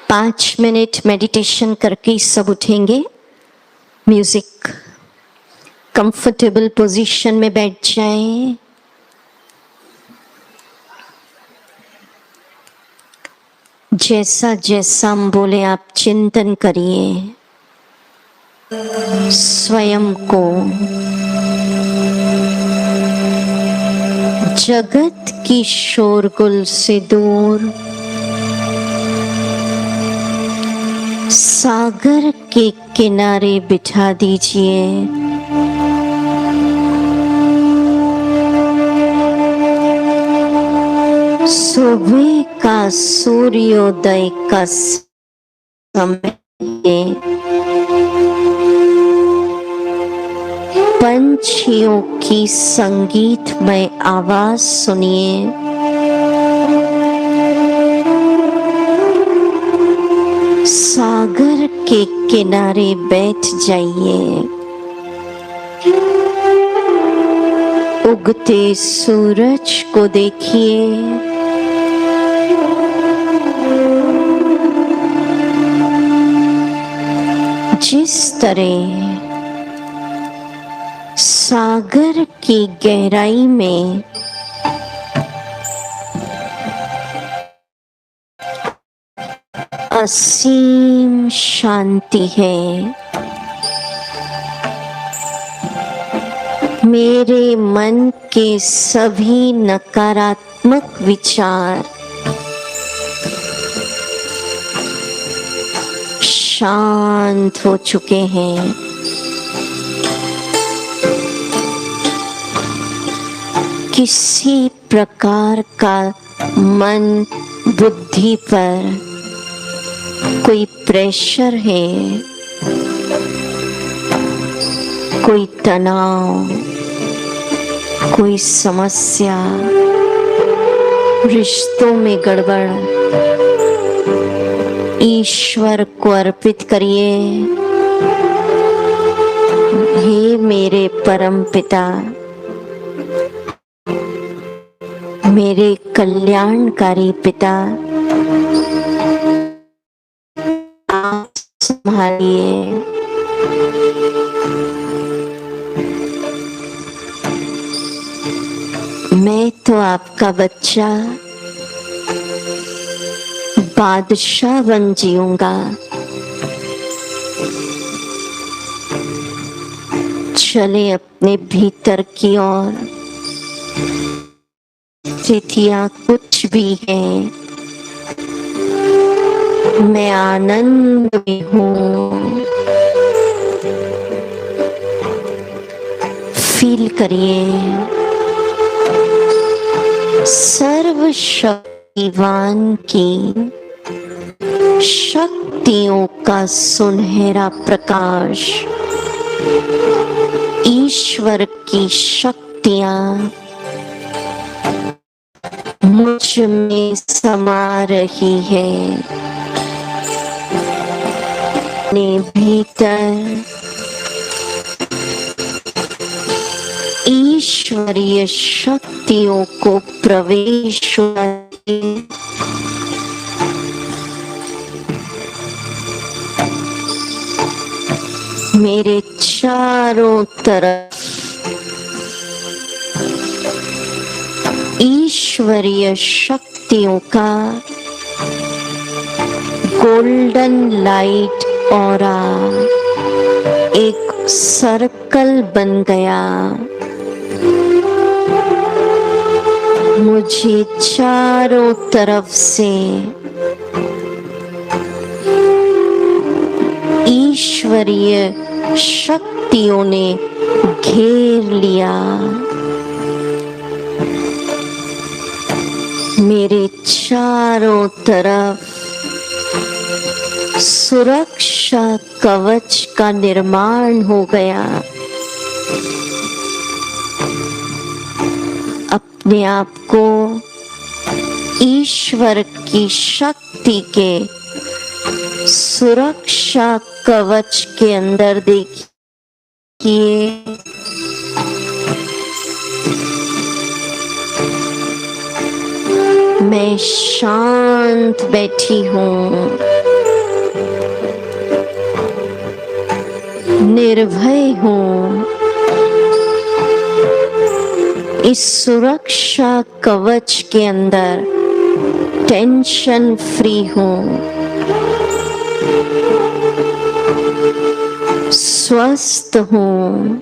पाँच मिनट मेडिटेशन करके सब उठेंगे। म्यूजिक, कंफर्टेबल पोजीशन में बैठ जाएं। जैसा जैसा हम बोले आप चिंतन करिए स्वयं को। जगत की शोरगुल से दूर सागर के किनारे बिठा दीजिए। सुबह का सूर्योदय का समय, पंछियों की संगीतमय आवाज सुनिए। सागर के किनारे बैठ जाइए। उगते सूरज को देखिए। जिस तरह सागर की गहराई में असीम शांति है, मेरे मन के सभी नकारात्मक विचार शांत हो चुके हैं। किसी प्रकार का मन बुद्धि पर कोई प्रेशर है, कोई तनाव, कोई समस्या, रिश्तों में गड़बड़, ईश्वर को अर्पित करिए। हे मेरे परम पिता, मेरे कल्याणकारी पिता, आप संभालिए। मैं तो आपका बच्चा बादशाह बन जीऊंगा। चले अपने भीतर की ओर। स्थितियां कुछ भी हैं, मैं आनंद में हूँ। फील करिए सर्वशक्तिवान की शक्तियों का सुनहरा प्रकाश, ईश्वर की शक्तियां मुझ में समा रही है। अपने भीतर ईश्वरीय शक्तियों को प्रवेश करें। मेरे चारों तरफ ईश्वरीय शक्तियों का गोल्डन लाइट ऑरा एक सर्कल बन गया। मुझे चारों तरफ से ईश्वरीय शक्तियों ने घेर लिया। मेरे चारों तरफ सुरक्षा कवच का निर्माण हो गया। अपने आप को ईश्वर की शक्ति के सुरक्षा कवच के अंदर देखिए। मैं शांत बैठी हूँ, निर्भय हूँ। इस सुरक्षा कवच के अंदर टेंशन फ्री हूँ, स्वस्थ हूँ।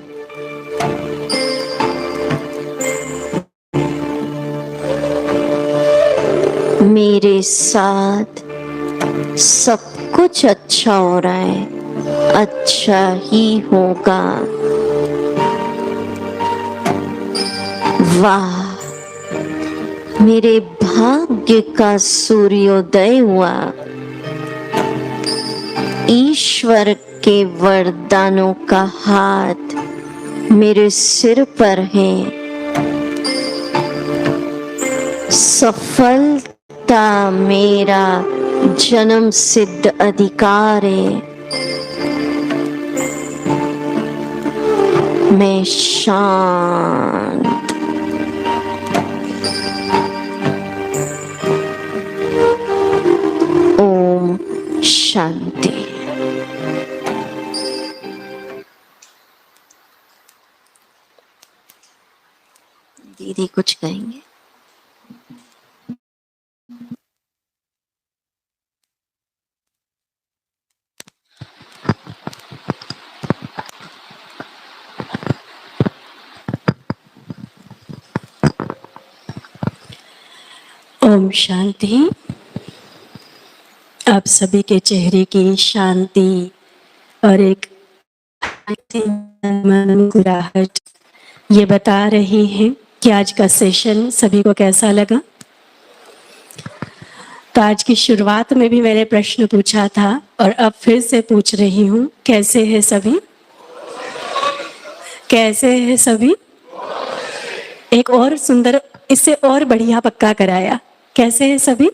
मेरे साथ सब कुछ अच्छा हो रहा है, अच्छा ही होगा। वाह, मेरे भाग्य का सूर्योदय हुआ। ईश्वर के वरदानों का हाथ मेरे सिर पर है। सफलता मेरा जन्म सिद्ध अधिकार है। मैं शांत। ओम शांति। दीदी कुछ कहेंगे? ओम शांति। आप सभी के चेहरे की शांति और एक मुस्कुराहट ये बता रही है कि आज का सेशन सभी को कैसा लगा। तो आज की शुरुआत में भी मैंने प्रश्न पूछा था और अब फिर से पूछ रही हूँ, कैसे है सभी? कैसे है सभी? एक और सुंदर, इससे और बढ़िया पक्का कराया। कैसे है सभी?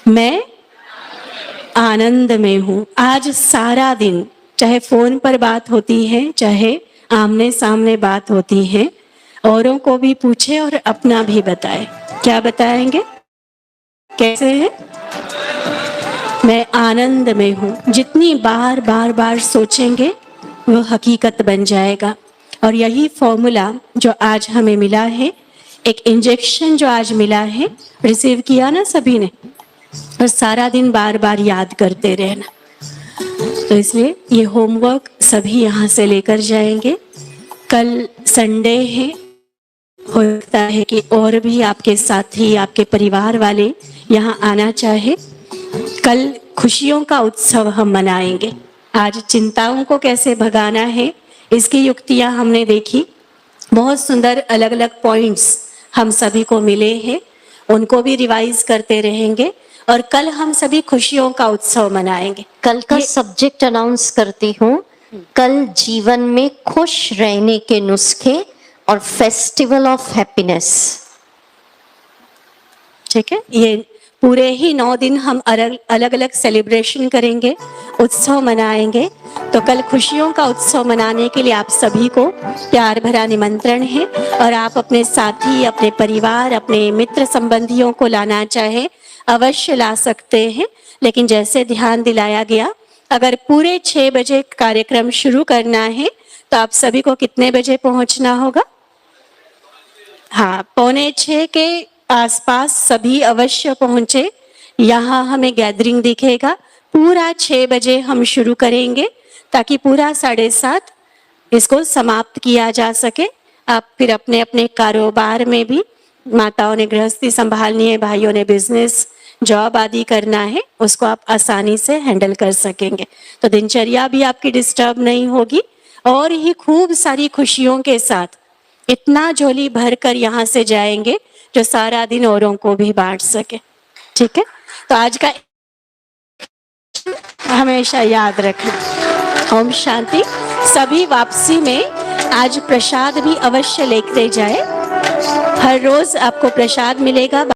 मैं आनंद में हूँ। आज सारा दिन, चाहे फोन पर बात होती है, चाहे आमने सामने बात होती है, औरों को भी पूछे और अपना भी बताए। क्या बताएंगे? कैसे है? मैं आनंद में हूँ। जितनी बार बार बार सोचेंगे वो हकीकत बन जाएगा। और यही फॉर्मूला जो आज हमें मिला है, एक इंजेक्शन जो आज मिला है, रिसीव किया ना सभी ने, और सारा दिन बार बार याद करते रहना। तो इसलिए ये होमवर्क सभी यहाँ से लेकर जाएंगे। कल संडे है, हो सकता है कि और भी आपके साथी, आपके परिवार वाले यहाँ आना चाहे। कल खुशियों का उत्सव हम मनाएंगे। आज चिंताओं को कैसे भगाना है, इसकी युक्तियाँ हमने देखी। बहुत सुंदर अलग अलग पॉइंट्स हम सभी को मिले हैं, उनको भी रिवाइज करते रहेंगे। और कल हम सभी खुशियों का उत्सव मनाएंगे। कल का सब्जेक्ट अनाउंस करती हूँ। कल जीवन में खुश रहने के नुस्खे और फेस्टिवल ऑफ हैप्पीनेस। ठीक है, ये पूरे ही 9 दिन हम अलग अलग सेलिब्रेशन करेंगे, उत्सव मनाएंगे। तो कल खुशियों का उत्सव मनाने के लिए आप सभी को प्यार भरा निमंत्रण है। और आप अपने साथी, अपने परिवार, अपने मित्र संबंधियों को लाना चाहे अवश्य ला सकते हैं। लेकिन जैसे ध्यान दिलाया गया, अगर पूरे 6 बजे कार्यक्रम शुरू करना है तो आप सभी को कितने बजे पहुंचना होगा? हाँ, 5:45 के आसपास सभी अवश्य पहुंचे। यहाँ हमें गैदरिंग दिखेगा। पूरा 6 बजे हम शुरू करेंगे ताकि पूरा 7:30 इसको समाप्त किया जा सके। आप फिर अपने अपने कारोबार में भी, माताओं ने गृहस्थी संभालनी है, भाइयों ने बिजनेस, जॉब आदि करना है, उसको आप आसानी से हैंडल कर सकेंगे। तो दिनचर्या भी आपकी डिस्टर्ब नहीं होगी और ही खूब सारी खुशियों के साथ इतना झोली भर कर यहाँ से जाएंगे जो सारा दिन औरों को भी बांट सके। ठीक है, तो आज का हमेशा याद रखें। ओम शांति। सभी वापसी में आज प्रसाद भी अवश्य लेते जाए। हर रोज आपको प्रसाद मिलेगा।